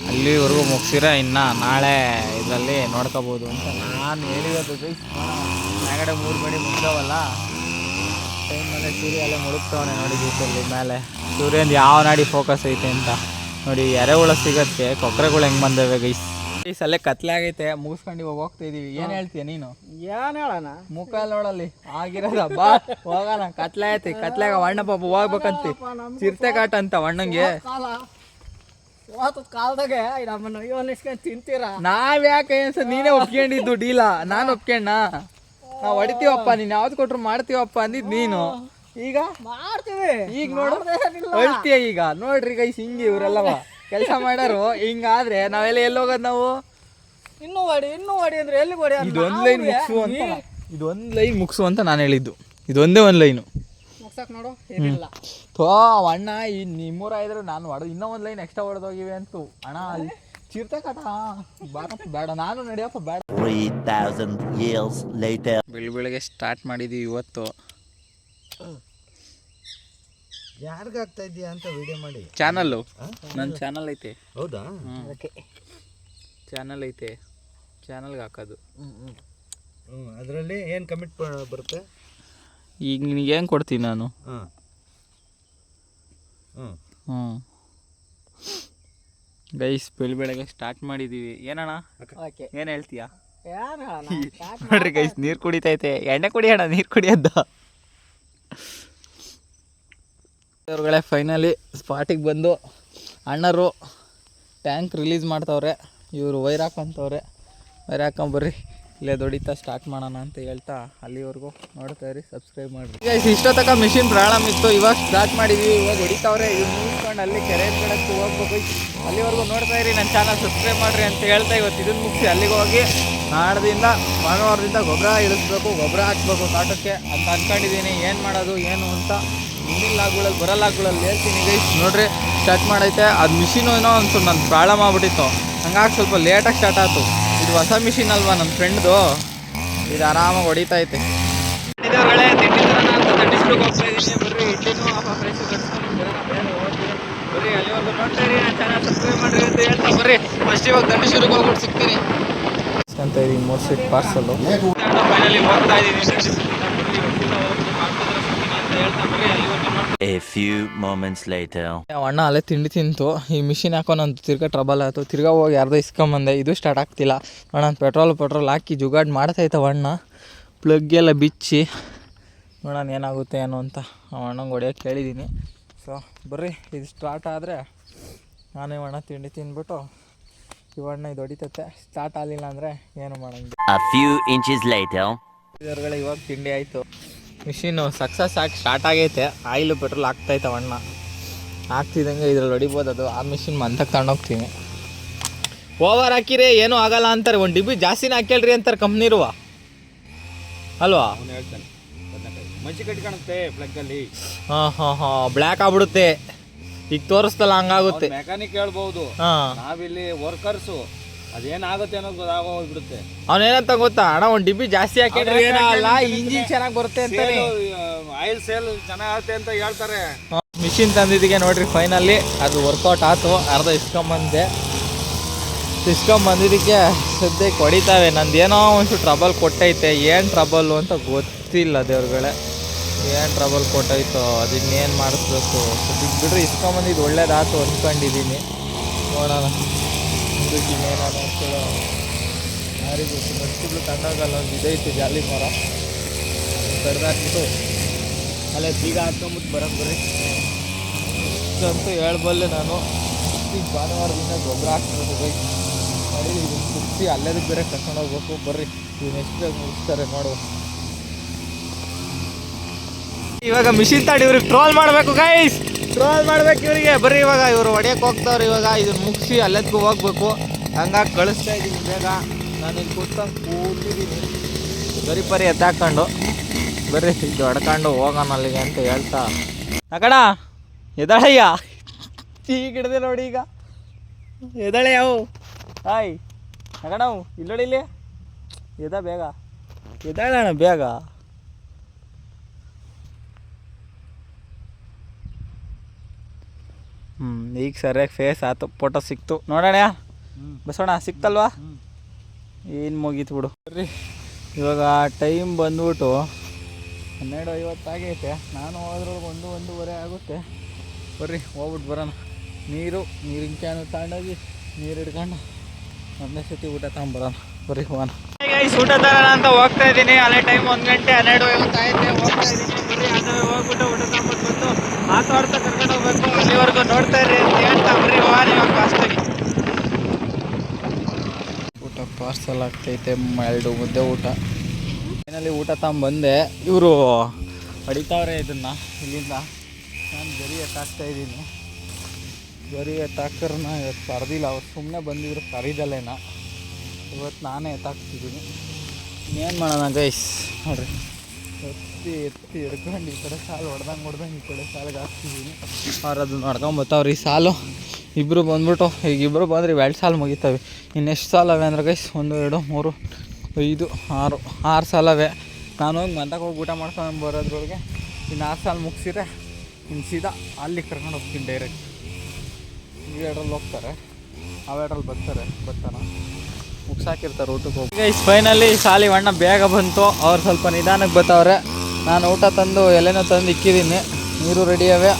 ಅಲ್ಲಿವರೆಗೂ ಮುಗಿಸಿದ್ರೆ ಇನ್ನು ನಾಳೆ ಇದರಲ್ಲಿ ನೋಡ್ಕೋಬೋದು ಅಂತ ನಾನು ಹೇಳಿರೋದು ಗೈಸ್. ಮೇಗಡೆ 3 ಗಡಿ ಮುಗ್ದವಲ್ಲ ಟೈಮ್ ಮೇಲೆ ಸೂರ್ಯ ಎಲ್ಲ ಮುಳುಗ್ತವನೆ ನೋಡಿ ಗೀತಲ್ಲಿ ಮೇಲೆ. ಸೂರ್ಯಂದು ಯಾವ ನಾಡಿ ಫೋಕಸ್ ಐತೆ ಅಂತ ನೋಡಿ. ಎರೆಹುಳ ಸಿಗತ್ತೆ, ಕೊಕ್ಕರೆಗಳು ಹೆಂಗೆ ಬಂದವೆ ಗೈಸ್. ಈ ಸಲ ಕತ್ಲೆ ಆಗೈತೆ, ಮುಗಿಸ್ಕೊಂಡು ಇವಾಗ ಹೋಗ್ತಾ ಇದೀವಿ. ಏನು ಹೇಳ್ತೀಯ ನೀನು? ಏನು ಹೇಳೋಣ, ಮುಖ ನೋಡಲ್ಲಿ ಆಗಿರೋದ. ಬಾ ಹೋಗೋಣ. ಕತ್ಲೆ ಐತಿ, ಕತ್ಲೆಗ ಅಣ್ಣ ಪಾಪ ಹೋಗ್ಬೇಕಂತಿ. ಚಿರತೆ ಕಾಟ ಅಂತ ಅಣ್ಣಂಗೆ. ಕಾಲದಾಗೆ ನಮ್ಮನ್ನು ಇವನಿಸ್ಕೊಂಡು ತಿಂತೀರಾ? ನಾವ್ ಯಾಕೆ ಅನ್ಸ ನೀನೇ ಒಪ್ಕೊಂಡಿದ್ದು ಡೀಲ. ನಾನು ಒಪ್ಕೊಂಡ. ನಾವು ಹೊಡಿತೀವಪ್ಪ, ನೀನ್ ಯಾವ್ದು ಕೊಟ್ರು ಮಾಡ್ತೀವಪ್ಪ ಅಂದಿದ್ ನೀನು. ಈಗ ಮಾಡ್ತೀವಿ. ಈಗ ನೋಡು ಹೇಳ್ತೀಯ. ಈಗ ನೋಡ್ರಿ ಗೈಸ್ ಹಿಂಗೆ ಇವರೆಲ್ಲವ ಕೆಲಸ ಮಾಡ್ಯಾರು. ಹಿಂಗಾದ್ರೆ ನಾವೆಲ್ಲ ಎಲ್ಲಿ ಹೋಗೋದು ನಾವು? ಇನ್ನೂ ಹೊಡಿ ಅಂದ್ರೆ ಎಲ್ಲಿ ಹೊಡಿ? ಇದೊಂದು ಲೈನ್ ಮುಗಿಸು ಅಂತ, ಇದೊಂದು ಲೈನ್ ಮುಗಿಸು ಅಂತ ನಾನು ಹೇಳಿದ್ದು. ಇದೊಂದೇ ಒಂದು ಲೈನು ಮುಗ್ಸಕ್ ನೋಡು. ಏನಿಲ್ಲ ಥೋ ಅಣ್ಣ, ಈ ನಿಮ್ಮೂರ ಇದ್ರೆ ನಾನು ಹೊಡೆದು ಇನ್ನೂ ಒಂದು ಲೈನ್ ಎಕ್ಸ್ಟ್ರಾ ಹೊಡೆದೋಗಿವೆ ಅಂತು ಅಣ್ಣ. ಅಲ್ಲಿ ಚಿರತೆ ಕಾಟ ಬಾರಪ್ಪ, ಬೇಡ ನಾನು ನಡಿಯಪ್ಪ ಬೇಡ. 3000 years later. ಬೆಳಿಗ್ಗೆ ಸ್ಟಾರ್ಟ್ ಮಾಡಿದ್ದೀವಿ ಇವತ್ತು. ಯಾರಿಗಾಗ್ತಾ ಇದೆಯಾ ಅಂತ ವಿಡಿಯೋ ಮಾಡಿ. ಚಾನಲ್ಲು ನನ್ನ ಚಾನಲ್ ಐತೆ. ಹೌದಾ? ಚಾನಲ್ ಐತೆ, ಚಾನಲ್ಗೆ ಹಾಕೋದು. ಅದರಲ್ಲಿ ಏನು ಕಮಿಟ್ ಬರುತ್ತೆ? ಈಗ ನಿನಗೆ ಏನು ಕೊಡ್ತೀನಿ ನಾನು? ಗೈಸ್ ಬೆಳಗ್ಗೆ ಸ್ಟಾರ್ಟ್ ಮಾಡಿದ್ದೀವಿ. ಏನಣ್ಣ ಏನು ಹೇಳ್ತೀಯಾ? ನೋಡ್ರಿ ಗೈಸ್ ನೀರು ಕುಡಿತೈತೆ. ಎಣ್ಣೆ ಕುಡಿಯೋಣ, ನೀರು ಕುಡಿಯೋದ. ಅವ್ರುಗಳೇ ಫೈನಲಿ ಸ್ಪಾಟಿಗೆ ಬಂದು ಅಣ್ಣರು ಟ್ಯಾಂಕ್ ರಿಲೀಸ್ ಮಾಡ್ತವ್ರೆ. ಇವರು ವೈರ್ ಹಾಕೊಂತವ್ರೆ. ವೈರ್ ಹಾಕೊಂಬರ್ರಿ, ಇಲ್ಲೇ ದೊಡಿತಾ ಸ್ಟಾರ್ಟ್ ಮಾಡೋಣ ಅಂತ ಹೇಳ್ತಾ ಅಲ್ಲಿವರೆಗೂ ನೋಡ್ತಾ ಇರಿ, ಸಬ್ಸ್ಕ್ರೈಬ್ ಮಾಡಿರಿ. ಈಗ ಇಷ್ಟೊತ್ತಕ ಮಿಷಿನ್ ಪ್ರಾಬ್ಲಮ್ ಇತ್ತು, ಇವಾಗ ಸ್ಟಾರ್ಟ್ ಮಾಡಿದ್ವಿ. ಇವಾಗ ಹೊಡಿತಾವ್ರೆ. ಇವ್ರು ಮುಗಿಸ್ಕೊಂಡು ಅಲ್ಲಿ ಕೆರೆ ಕಡೆಗೆ ಹೋಗ್ಬೇಕು. ಅಲ್ಲಿವರೆಗೂ ನೋಡ್ತಾ ಇರಿ, ನನ್ನ ಚಾನಲ್ ಸಬ್ಸ್ಕ್ರೈಬ್ ಮಾಡಿರಿ ಅಂತ ಹೇಳ್ತಾ ಇವತ್ತು ಇದನ್ನು ಮುಗಿಸಿ ಅಲ್ಲಿಗೆ ಹೋಗಿ ನಾಡ್ದಿಂದ ಭಾನುವಾರದಿಂದ ಗೊಬ್ಬರ ಇಳಿಸ್ಬೇಕು, ಗೊಬ್ಬರ ಹಾಕ್ಬೇಕು ತೋಟಕ್ಕೆ ಅಂತ ಅಂದ್ಕೊಂಡಿದ್ದೀನಿ. ಏನು ಮಾಡೋದು ಏನು ಅಂತ ಮುಂದಿನ ಲಾಗ್ಗಳಲ್ಲಿ ಬರೋ ಲಾಗ್ಗಳಲ್ಲಿ ಹೇಳ್ತೀನಿ ಗೈಸ್. ನೋಡ್ರಿ ಸ್ಟಾರ್ಟ್ ಮಾಡೈತೆ. ಅದು ಮಿಷಿನು ಏನೋ ಒಂದು ನನ್ನ ಪ್ರಾಬ್ಲಮ್ ಆಗ್ಬಿಟ್ಟಿತ್ತು, ಹಂಗಾಗಿ ಸ್ವಲ್ಪ ಲೇಟಾಗಿ ಸ್ಟಾರ್ಟ್ ಆಯ್ತು. ಇದು ಹೊಸ ಮಿಷಿನ್ ಅಲ್ವಾ ನನ್ನ ಫ್ರೆಂಡ್ದು, ಇದು ಆರಾಮಾಗಿ ಹೊಡಿತೈತೆ. ತಿಂಡಿ ತರೋಣ ಅಂತ ದಂಡಿಸ್ಬಿಟ್ಟು ಹೋಗ್ತಾ ಇದ್ದೀನಿ. ಬರ್ರಿ ಇಡ್ಲಿನೂ ಫ್ರೆಶ್ ಬರ್ರಿ ಅಲ್ಲಿವರೆಗೂ ನೋಡ್ತಾ ಇರಿ, ನನ್ನ ಚಾನಲ್ ಸಬ್ಸ್ಕ್ರೈಬ್ ಮಾಡಿರಿ ಅಂತ ಹೇಳ್ತಾ ಬರ್ರಿ ಫಸ್ಟ್ ಇವಾಗ ದಂಡಿಸ್ಬಿಟ್ಟು ಹೋಗ್ಬಿಟ್ಟು ಸಿಗ್ತೀನಿ ಅಂತ ಇದ್ದೀನಿ. 3 ಸೀಟ್ ಪಾರ್ಸಲ್ಲು ಫೈನಲಿ ಹೋಗ್ತಾ ಇದ್ದೀನಿ. A few moments later. ಅಣ್ಣ ಅಲ್ಲೇ ತಿಂಡಿ ತಿಂತು. ಈ ಮಿಷಿನ್ ಹಾಕೋ ನಂದು ತಿರ್ಗಾ ಟ್ರಬಲ್ ಆಯಿತು. ತಿರ್ಗಾ ಹೋಗಿ ಯಾರ್ದೋ ಇಸ್ಕೊಂಬಂದೆ. ಇದು ಸ್ಟಾರ್ಟ್ ಆಗ್ತಿಲ್ಲ. ಅಣ್ಣ ಪೆಟ್ರೋಲ್ ಹಾಕಿ ಜುಗಾಡ್ ಮಾಡ್ತಾಯಿತ್ತವ ಅಣ್ಣ. ಪ್ಲಗ್ಗೆಲ್ಲ ಬಿಚ್ಚಿ ನೋಡೋಣ ಏನಾಗುತ್ತೆ ಏನೋ ಅಂತ ಅಣ್ಣಂಗೆ ಹೊಡಿಯೋಕ್ಕೆ ಕೇಳಿದ್ದೀನಿ. ಸೊ ಬರ್ರಿ ಇದು ಸ್ಟಾರ್ಟ್ ಆದರೆ ನಾನೇ ಅಣ್ಣ ತಿಂಡಿ ತಿಂದ್ಬಿಟ್ಟು ಇವಣ್ಣ ಇದು ಹೊಡಿತೈತೆ. ಸ್ಟಾರ್ಟ್ ಆಗಲಿಲ್ಲ ಅಂದರೆ ಏನು ಮಾಡೋಂಗಿಲ್ಲ. A few inches later. ಇದರ್ಗಳೇ ಇವಾಗ ತಿಂಡಿ ಆಯಿತು. ಮಿಷಿನು ಸಕ್ಸಸ್ ಆಗಿ ಸ್ಟಾರ್ಟ್ ಆಗೈತೆ. ಆಯಿಲು ಪೆಟ್ರೋಲ್ ಹಾಕ್ತೈತೆ ಅಣ್ಣ. ಹಾಕ್ತಿದ್ದಂಗೆ ಇದ್ರಲ್ಲಿ ಹೊಡಿಬೋದು. ಅದು ಆ ಮಿಷಿನ್ ಮಂತಕ್ಕೆ ತಗೊಂಡೋಗ್ತೀನಿ. ಓವರ್ ಹಾಕಿರಿ ಏನೂ ಆಗಲ್ಲ ಅಂತಾರೆ. ಒಂದು ಡಿಬ್ಬಿ ಜಾಸ್ತಿನೇ ಹಾಕ್ಯಲ್ರಿ ಅಂತಾರೆ ಕಂಪ್ನಿರುವ ಅಲ್ವಾ? ಹೇಳ್ತಾನೆ ಮಂಚಿ ಕಟ್ಕೊಳುತ್ತೆ ಪ್ಲಗ್ಗಲ್ಲಿ. ಹಾಂ ಬ್ಲ್ಯಾಕ್ ಆಗ್ಬಿಡುತ್ತೆ. ಈಗ ತೋರಿಸ್ತಲ್ಲ ಹಂಗಾಗುತ್ತೆ. ಮೆಕ್ಯಾನಿಕ್ ಹೇಳ್ಬೋದು, ನಾವಿಲ್ಲಿ ವರ್ಕರ್ಸು ಅದೇನಾಗುತ್ತೆ ಅನ್ನೋದು ಗೊತ್ತಾಗೋಗ್ಬಿಡುತ್ತೆ. ಅವನೇನಂತ ಗೊತ್ತಾ ಅಣ್ಣ, ಒಂದು ಡಿಬ್ಬಿ ಜಾಸ್ತಿ ಹಾಕಿದ್ರೆ ಏನಲ್ಲ, ಇಂಜಿನ್ ಚೆನ್ನಾಗಿ ಬರುತ್ತೆ ಅಂತಾನೆ, ಆಯಿಲ್ ಸೇಲ್ ಚೆನ್ನಾಗುತ್ತೆ ಅಂತ ಹೇಳ್ತಾರೆ. ಮಿಷಿನ್ ತಂದಿದ್ದಕ್ಕೆ ನೋಡ್ರಿ ಫೈನಲಿ ಅದು ವರ್ಕೌಟ್ ಆಯ್ತು. ಅರ್ಧ ಇಸ್ಕೊಂಬಂದಿದ್ದಕ್ಕೆ ಸದ್ಯಕ್ಕೆ ಹೊಡಿತಾವೆ. ನಂದೇನೋ ಒಂಚೂರು ಟ್ರಬಲ್ ಕೊಟ್ಟೈತೆ. ಏನು ಟ್ರಬಲ್ಲು ಅಂತ ಗೊತ್ತಿಲ್ಲ ದೇವ್ರುಗಳೇ. ಏನು ಟ್ರಬಲ್ ಕೊಟ್ಟೈತೋ ಅದನ್ನೇನು ಮಾಡಿಸ್ಬೇಕು. ಸದ್ಯಕ್ಕೆ ಬಿಡ್ರಿ ಇಸ್ಕೊಂಬಂದಿದ್ದು ಒಳ್ಳೇದಾಯ್ತು ಅಂದ್ಕೊಂಡಿದ್ದೀನಿ. ನೋಡೋಣ ಮುಂದಕ್ಕೆ ಇನ್ನೇನಾದ್ರು ಅಂತೇಳೋ ಯಾರಿಗೂ ನಡ್ಸಿಗಳು ತಣ್ಣಾಗಲ್ಲ. ಒಂದು ಇದೈತೆ ಜಾಲಿ ಮರ ಕಡ್ದಾಕ್ಬಿಟ್ಟು ಅಲ್ಲೇ ಬೀಗ ಹಾಕ್ಕೊಂಬಿಟ್ಟು ಬರೋದು ಬರ್ರಿ ಇಷ್ಟಂತೂ ಹೇಳ್ಬಲ್ಲೆ ನಾನು. ಈಗ ಭಾನುವಾರದಿಂದ ಗೊಬ್ಬರ ಹಾಕ್ಬೇಕು ಬೈ ನೋಡಿ. ಇದನ್ನು ಕುದಿಸಿ ಅಲ್ಲೇದಕ್ಕೆ ಬೇರೆ ಕರ್ಕೊಂಡು ಹೋಗ್ಬೇಕು. ಬರ್ರಿ ಇದನ್ನ ಎಷ್ಟು ಬೇಗ ಮುಗಿಸ್ತಾರೆ ನೋಡುವ. ಇವಾಗ ಮಿಷಿನ್ ತಾಡಿ ಇವ್ರಿಗೆ ಟ್ರೋಲ್ ಮಾಡಬೇಕು ಗೈಸ್, ಟ್ರೋಲ್ ಮಾಡ್ಬೇಕು ಇವರಿಗೆ. ಬರ್ರಿ ಇವಾಗ ಇವರು ಹೊಡೆಯಕ್ಕೆ ಹೋಗ್ತಾವ್ರು. ಇವಾಗ ಇದನ್ನು ಮುಗಿಸಿ ಅಲ್ಲೆದಕ್ಕೂ ಹೋಗ್ಬೇಕು. ಹಂಗಾಗಿ ಕಳಿಸ್ತಾ ಇದ್ದೀನಿ ಬೇಗ. ನಾನು ಇಲ್ಲಿ ಕೂತಿದ್ದೀನಿ ಗರಿ ಎತ್ತಾಕೊಂಡು. ಬರ್ರಿ ಇದು ಹೊಡ್ಕೊಂಡು ಹೋಗೋಣ ಅಲ್ಲಿಗೆ ಅಂತ ಹೇಳ್ತಾ ಅಕಡ ಎದಾಳಯ್ಯ ಈಗ ಹಿಡ್ದೆ ನೋಡಿ. ಈಗ ಎದಾಳೆ ಯಾವ ಹಾಯ್ ಅಕಡವು ಇಲ್ಲೋಡಿಲಿ ಎದ ಬೇಗ ಎದಾಳಣ ಬೇಗ. ಈಗ ಸರಿಯಾಗಿ ಫೇಸ್ ಆಯ್ತು, ಫೋಟೋ ಸಿಕ್ತು ನೋಡೋಣ. ಬಸೋಣ ಸಿಕ್ತಲ್ವಾ? ಏನು ಮುಗೀತು ಬಿಡು. ಬರ್ರಿ ಇವಾಗ ಟೈಮ್ ಬಂದ್ಬಿಟ್ಟು 12:50 ಆಗೈತೆ. ನಾನು ಹೋದ್ರೊಳಗೆ 1-1:30 ಆಗುತ್ತೆ. ಬರ್ರಿ ಹೋಗ್ಬಿಟ್ಟು ಬರೋಣ. ನೀರಿನ ಕ್ಯಾನು ತಗೊಂಡೋಗಿ ನೀರು ಹಿಡ್ಕೊಂಡು ಒಂದೇ ಸತಿ ಊಟ ತಗೊಂಬರೋಣ. ಬರ್ರಿ ಹೋಗೋಣ. ಊಟ ತರೋಣ ಅಂತ ಹೋಗ್ತಾ ಇದ್ದೀನಿ. ಅಲ್ಲೇ ಟೈಮ್ 1 ಗಂಟೆ 12:50 ಆಗೈತೆ. ಹೋಗ್ತಾ ಇದ್ದೀನಿ. ಬರ್ರಿ ಅದೇ ಹೋಗ್ಬಿಟ್ಟು ಊಟ ತಗೊಂಬಿಟ್ಟು ಬಂದು ಮಾತಾಡ್ತಾ ಕರ್ಕೊಂಡು ಹೋಗ್ಬೇಕು. ಅಲ್ಲಿವರೆಗೂ ನೋಡ್ತಾ ಇರಿ ಅಂತ ಹೇಳ್ತಾ ಬರ್ರಿ ಹೋಗೋಣ ಇವಾಗ ಫಾಸ್ಟಾಗಿ. ಊಟ ಪಾರ್ಸಲ್ ಆಗ್ತೈತೆ. 2 ಮುದ್ದೆ ಊಟ. ಫೈನಲಿ ಊಟ ತಗೊಂಬಂದೆ. ಇವರು ಹೊಡಿತಾವ್ರೆ ಇದನ್ನು ಇಲ್ಲಿಂದ. ನಾನು ಗರಿ ಎತ್ತಾಕ್ತಾಯಿದ್ದೀನಿ. ಗರಿ ಎತ್ತಾಕ್ರನ್ನ ಇವತ್ತು ಕರೆದಿಲ್ಲ. ಅವ್ರು ಸುಮ್ಮನೆ ಬಂದಿದ್ರು ಕರೀದಲ್ಲೇನ. ಇವತ್ತು ನಾನೇ ಎತ್ತಾಕ್ತಿದ್ದೀನಿ. ಏನು ಮಾಡೋಣ ಗೈಸ್ ನೋಡ್ರಿ. ಎತ್ತಿ ಹಿಡ್ಕೊಂಡು ಈ ಕಡೆ ಸಾಲು ಹೊಡ್ದಂಗೆ ಈ ಕಡೆ ಸಾಲಿಗೆ ಹಾಕ್ತಿದ್ದೀನಿ. ಅವ್ರು ಅದನ್ನ ಹೊಡ್ಕೊಂಬತ್ತವ್ರು. ಈ ಸಾಲು ಇಬ್ಬರು ಬಂದ್ಬಿಟ್ಟು ಈಗ ಇಬ್ಬರು ಬಂದರೆ 2 ಸಾಲು ಮುಗಿತವೆ. ಇನ್ನೆಷ್ಟು ಸಾಲು ಅವೆ ಅಂದರೆ ಗೈಸ್ 1 2 3 5 6 ಸಾಲವೆ. ನಾನು ಹೋಗಿ ಮಂತಕ್ಕೆ ಹೋಗಿ ಊಟ ಮಾಡ್ಕೊಂಡು ಬರೋದ್ರೊಳಗೆ ಇನ್ನು 6 ಸಾಲು ಮುಗಿಸಿದ್ರೆ ಇನ್ನು ಸೀದಾ ಅಲ್ಲಿ ಕರ್ಕೊಂಡು ಹೋಗ್ತೀನಿ ಡೈರೆಕ್ಟ್. ಈ 2ರಲ್ಲಿ ಹೋಗ್ತಾರೆ, ಆ 2ರಲ್ಲಿ ಬರ್ತಾನೆ. ಮುಗ್ಸಾಕಿರ್ತಾರೆ ಊಟಕ್ಕೆ ಹೋಗಿ. ಈಗ ಫೈನಲಿ ಶಾಲಿ ಅಣ್ಣ ಬೇಗ ಬಂತು, ಅವ್ರು ಸ್ವಲ್ಪ ನಿಧಾನಕ್ಕೆ ಬರ್ತಾವ್ರೆ. ನಾನು ಊಟ ತಂದು ಎಲೆನೋ ತಂದು ಇಕ್ಕಿದ್ದೀನಿ, ನೀರು ರೆಡಿ ಅವೆ,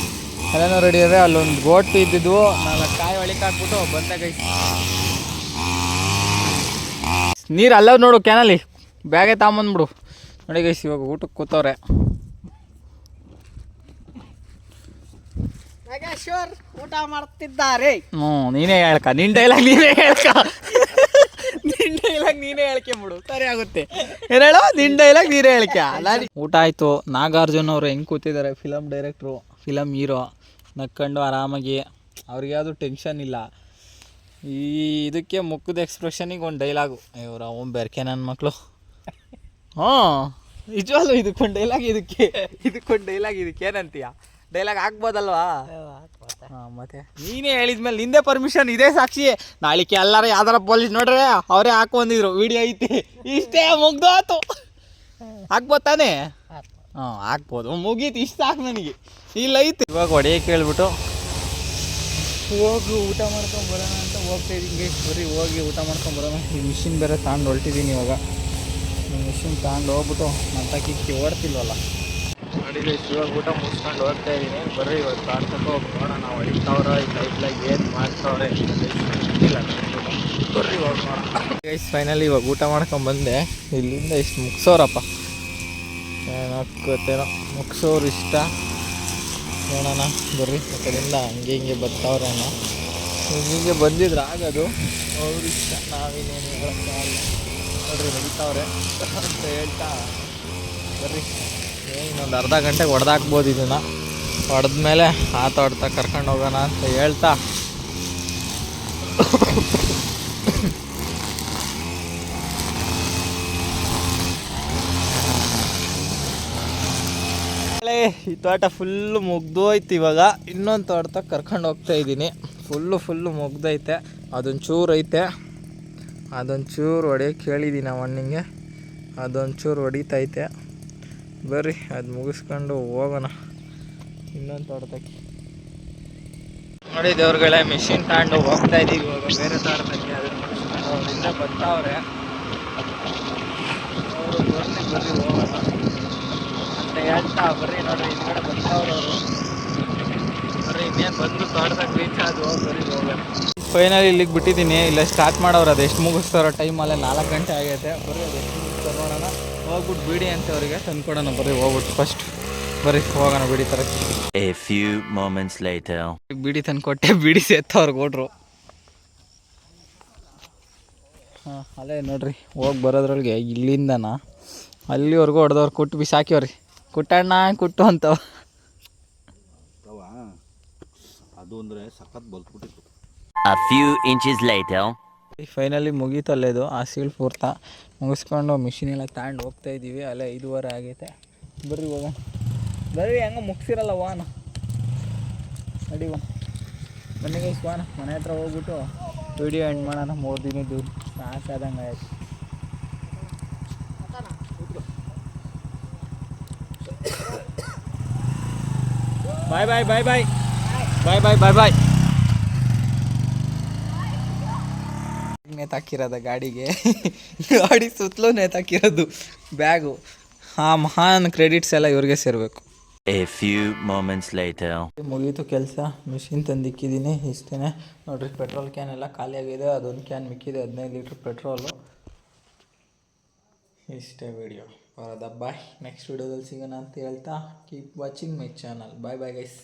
ಎಲೆನೋ ರೆಡಿ ಅವೆ. ಅಲ್ಲೊಂದು ಗೋಟು ಇದ್ದಿದ್ವು, 4 ಕಾಯಿ ಒಳಿಕೆ ಹಾಕ್ಬಿಟ್ಟು ಬಂದೆ ಗೈಸ್. ನೀರು ಅಲ್ಲವ್ ನೋಡು ಕ್ಯಾನಲ್ಲಿ, ಬ್ಯಾಗೆ ತಗೊಂಬಂದ್ಬಿಡು. ನೋಡಿ ಗೈಸ್ ಇವಾಗ ಊಟಕ್ಕೆ ಕೂತವ್ರೆ. ನಾಗೇಶ್ವರ್ ಊಟ ಮಾಡ್ತಿದ್ದಾರೆ. ನೀನೇ ಹೇಳ್ಕ, ನಿನ್ನ ಡೈಲಾಗ್ ನೀನೇ ಹೇಳ್ಕ, ನಿನ್ನ ಡೈಲಾಗ್ ನೀನೇ ಹೇಳ್ಕೊಂಬಿಡು, ಸರಿ ಆಗುತ್ತೆ. ಏನು ಹೇಳೋ, ನಿನ್ನ ಡೈಲಾಗ್ ನೀನೇ ಹೇಳ್ಕ. ಊಟ ಆಯಿತು. ನಾಗಾರ್ಜುನ್ ಅವರು ಹೆಂಗೆ ಕೂತಿದ್ದಾರೆ, ಫಿಲಮ್ ಡೈರೆಕ್ಟ್ರು, ಫಿಲಮ್ ಹೀರೋ, ನಕ್ಕೊಂಡು ಆರಾಮಾಗಿ, ಅವ್ರಿಗೆ ಯಾವುದು ಟೆನ್ಷನ್ ಇಲ್ಲ. ಈ ಇದಕ್ಕೆ ಮುಖದ ಎಕ್ಸ್ಪ್ರೆಷನಿಗೆ ಒಂದು ಡೈಲಾಗು, ಇವ್ರು ಅವನು ಬೆರ್ಕೆ ನನ್ನ ಮಕ್ಕಳು. ನಿಜವಾಗ್ಲೂ ಇದಕ್ಕೊಂದು ಡೈಲಾಗ್, ಇದಕ್ಕೊಂದು ಡೈಲಾಗ್, ಏನಂತೀಯ? ಡೈಲಾಗ್ ಹಾಕ್ಬೋದಲ್ವಾ? ಹಾಂ, ಮತ್ತೆ ನೀನೇ ಹೇಳಿದ್ಮೇಲೆ ನಿಂದೇ ಪರ್ಮಿಷನ್ ಇದೆ ಸಾಕ್ಷಿ. ನಾಳಿಕೆ ಎಲ್ಲಾರು ಯಾವ್ದಾರ ಪೊಲೀಸ್ ನೋಡ್ರೆ ಅವರೇ ಹಾಕೊಂಡಿದ್ರು, ವಿಡಿಯೋ ಐತಿ, ಇಷ್ಟೇ ಮುಗ್ದು ಆಯ್ತು. ಹಾಕ್ಬೋದು ತಾನೇ? ಹಾಂ, ಹಾಕ್ಬೋದು, ಮುಗೀತು, ಇಷ್ಟು ಸಾಕು ನನಗೆ. ಇಲ್ಲ ಐತಿ. ಇವಾಗ ಹೊಡೆಯಕ್ಕೆ ಹೇಳ್ಬಿಟ್ಟು ಹೋಗಿ ಊಟ ಮಾಡ್ಕೊಂಡು ಬರೋಣ ಅಂತ ಹೋಗ್ತಾ ಇದ್ದೀನಿ. ಬರೀ ಹೋಗಿ ಊಟ ಮಾಡ್ಕೊಂಡು ಬರೋಣ. ಈ ಮಿಷಿನ್ ಬೇರೆ ತಗೊಂಡು ಹೊಲ್ಟಿದ್ದೀನಿ. ಇವಾಗ ಮಿಷಿನ್ ತಗೊಂಡು ಹೋಗ್ಬಿಟ್ಟು ಮತ್ತೆ ಕಿಕ್ಕಿ ಓಡ್ತಿಲ್ವಲ್ಲ. ನೋಡಿದ್ರೆ ಇವಾಗ ಊಟ ಮುಗಿಸ್ಕೊಂಡು ಹೋಗ್ತಾ ಇದ್ದೀನಿ. ಬರ್ರಿ ಇವಾಗ ಕಾಡ್ತಕ್ಕೋ ನೋಡೋಣ, ನಾವು ಹೊಡಿತಾವ್ರ ಈ ಲೈಫ್ಲಾಗ ಏನು ಮಾಡ್ತಾವ್ರೆ ಗೊತ್ತಿಲ್ಲ. ಬರ್ರಿ ಇವಾಗ ನೋಡೋಣ ಗೈಸ್. ಫೈನಲಿ ಇವಾಗ ಊಟ ಮಾಡ್ಕೊಂಡು ಬಂದೆ. ಇಲ್ಲಿಂದ ಇಷ್ಟು ಮುಗಿಸೋರಪ್ಪ, ಏನಾಗ್ತೇನೋ ಮುಗಿಸೋರು ಇಷ್ಟ. ನೋಡೋಣ ಬರ್ರಿ. ಆ ಕಡೆಯಿಂದ ಹಂಗೆ ಹಿಂಗೆ ಬರ್ತಾವ್ರೆ ಅನ್ನೋ, ಹಿಂಗೆ ಬಂದಿದ್ರೆ ಆಗೋದು ಅವ್ರ ಇಷ್ಟ, ನಾವೇನೇನು ಹೇಳೋಕ್ಕಾಗಲ್ಲ. ನೋಡ್ರಿ ನಡೀತಾವ್ರೆ ಅಂತ ಹೇಳ್ತಾ ಬರ್ರಿ. ಇನ್ನೊಂದು ಅರ್ಧ ಗಂಟೆಗೆ ಹೊಡೆದಾಕ್ಬೋದು ಇದನ್ನು. ಹೊಡೆದ್ಮೇಲೆ ಆಡ್ತಾ ಕರ್ಕೊಂಡು ಹೋಗೋಣ ಅಂತ ಹೇಳ್ತಾ ಈ ತೋಟ ಫುಲ್ಲು ಮುಗ್ದೋಯ್ತು. ಇವಾಗ ಇನ್ನೊಂದು ತೋಟ ಕರ್ಕೊಂಡು ಹೋಗ್ತಾ ಇದ್ದೀನಿ. ಫುಲ್ಲು ಮುಗ್ದೈತೆ. ಅದೊಂಚೂರು ಐತೆ, ಅದೊಂಚೂರು ಹೊಡೆಯೋಕ್ಕೆ ಹೇಳಿದ್ದೀನಿ ಆ ಮಣ್ಣಿಗೆ, ಅದೊಂಚೂರು ಹೊಡಿತೈತೆ. ಬರ್ರಿ ಅದು ಮುಗಿಸ್ಕೊಂಡು ಹೋಗೋಣ ಇನ್ನೊಂದು ತೋಟಕ್ಕೆ. ನೋಡಿ ದೇವ್ರುಗಳೇ, ಮಿಷಿನ್ ತಗೊಂಡು ಹೋಗ್ತಾ ಇದ್ದೀವಿ ಇವಾಗ ಬೇರೆ ತೋಟಕ್ಕೆ. ಅದನ್ನು ಮುಗಿಸ್ಕೊಂಡು ಅವರಿಂದ ಬರ್ತಾವ್ರೆ. ಅವರು ಬರ್ರಿ ಹೋಗೋಣ ಅಂತ ಹೇಳ್ತಾ ಬರ್ರಿ. ನೋಡ್ರಿ ಹಿಂದ್ಗಡೆ ಬರ್ತಾವ್ರೆ ಅವರು. ಬರ್ರಿ ಇನ್ನೇನು ಬಂದು ತೋಟದಾಗ ರೀಚ್ ಆದ್ವು. ಬರ್ರಿ ಹೋಗೋಣ. ಫೈನಲಿ ಇಲ್ಲಿಗೆ ಬಿಟ್ಟಿದ್ದೀನಿ. ಇಲ್ಲ ಸ್ಟಾರ್ಟ್ ಮಾಡೋರು, ಅದು ಎಷ್ಟು ಮುಗಿಸ್ತಾರೋ ಟೈಮಲ್ಲೇ 4 ಗಂಟೆ ಆಗೈತೆ. ಬರ್ರಿ ಅದು ಎಷ್ಟು ಮುಗಿಸ್ತಾರೆ ನೋಡೋಣ. ಹೋಗ್ಬಿಟ್ಟು ಬಿಡಿ ಅಂತ ಅವರಿಗೆ ತಂದ್ಕೊಡೋಣ. ಬರ್ರಿ ಹೋಗ್ಬಿಟ್ಟು ಫಸ್ಟ್ ಬರ್ರಿ ಹೋಗೋಣ ಬಿಡಿ ತರಕ್ಕೆ. A few moments later. ಬಿಡಿ ತಂದ್ಕೊಟ್ಟೆ, ಬಿಡಿ ಸೇತ್ತು ಅವ್ರಿಗೆ ಕೊಟ್ರು. ಹಾಂ, ಅಲ್ಲೇ ನೋಡ್ರಿ ಹೋಗಿ ಬರೋದ್ರೊಳಗೆ ಇಲ್ಲಿಂದನ ಅಲ್ಲಿವರೆಗೂ ಹೊಡೆದವ್ರು ಕುಟ್ಟು ಬಿಸಾಕ್ಯವ್ರಿ. ಕುಟ್ಟಣ್ಣ ಕುಟ್ಟು ಅಂತವ. ಅದು ಅಂದರೆ ಸಖತ್ ಬಲ್ತ್ಬಿಟ್ಟಿತ್ತು. A few inches later. Finally ಮುಗೀತಲ್ಲೇ ಇದು. ಆ ಸೀಲ್ ಪೂರ್ತ ಮುಗಿಸ್ಕೊಂಡು ಮಿಷಿನ್ ಎಲ್ಲ ತಗೊಂಡು ಹೋಗ್ತಾ ಇದ್ದೀವಿ. ಅಲ್ಲೇ 5:15 ಆಗೈತೆ. ಬರ್ರಿ ಹೋಗೋಣ. ಬರ್ರಿ, ಹೆಂಗೆ ಮುಗಿಸಿರಲ್ಲ ವಾಹನ. ನಡಿ ಬನ್ನಿ ಗೈಸ್, ವಾಹನ ಮನೆ ಹತ್ರ ಹೋಗ್ಬಿಟ್ಟು ವಿಡಿಯೋ ಎಂಡ್ ಮಾಡೋಣ. 3 ದಿನದ್ದು ಸಾಕಾದಂಗೆ ಆಯ್ತು. ಬಾಯ್ ಬಾಯ್ ಬಾಯ್ ಬಾಯ್ ಬಾಯ್ ಬಾಯ್ ಬಾಯ್ ಬಾಯ್. ನೇತಾಕಿರೋದ ಗಾಡಿಗೆ, ಗಾಡಿ ಸುತ್ತಲೂ ನೇತಾಕಿರೋದು ಬ್ಯಾಗು. ಆ ಮಹಾನ್ ಕ್ರೆಡಿಟ್ಸ್ ಎಲ್ಲ ಇವ್ರಿಗೆ ಸೇರಬೇಕು. A few moments later. ಮುಗೀತು ಕೆಲಸ. ಮಿಷಿನ್ ತಂದಿಕ್ಕಿದ್ದೀನಿ ಇಷ್ಟೇ. ನೋಡಿರಿ ಪೆಟ್ರೋಲ್ ಕ್ಯಾನ್ ಎಲ್ಲ ಖಾಲಿಯಾಗಿದೆ. ಅದೊಂದು ಕ್ಯಾನ್ ಮಿಕ್ಕಿದೆ, 15 ಲೀಟ್ರ್ ಪೆಟ್ರೋಲು. ಇಷ್ಟೇ ವಿಡಿಯೋ ಬರೋದ. ಬಾಯ್. ನೆಕ್ಸ್ಟ್ ವಿಡಿಯೋದಲ್ಲಿ ಸಿಗೋಣ ಅಂತ ಹೇಳ್ತಾ keep watching my channel. Bye bye guys.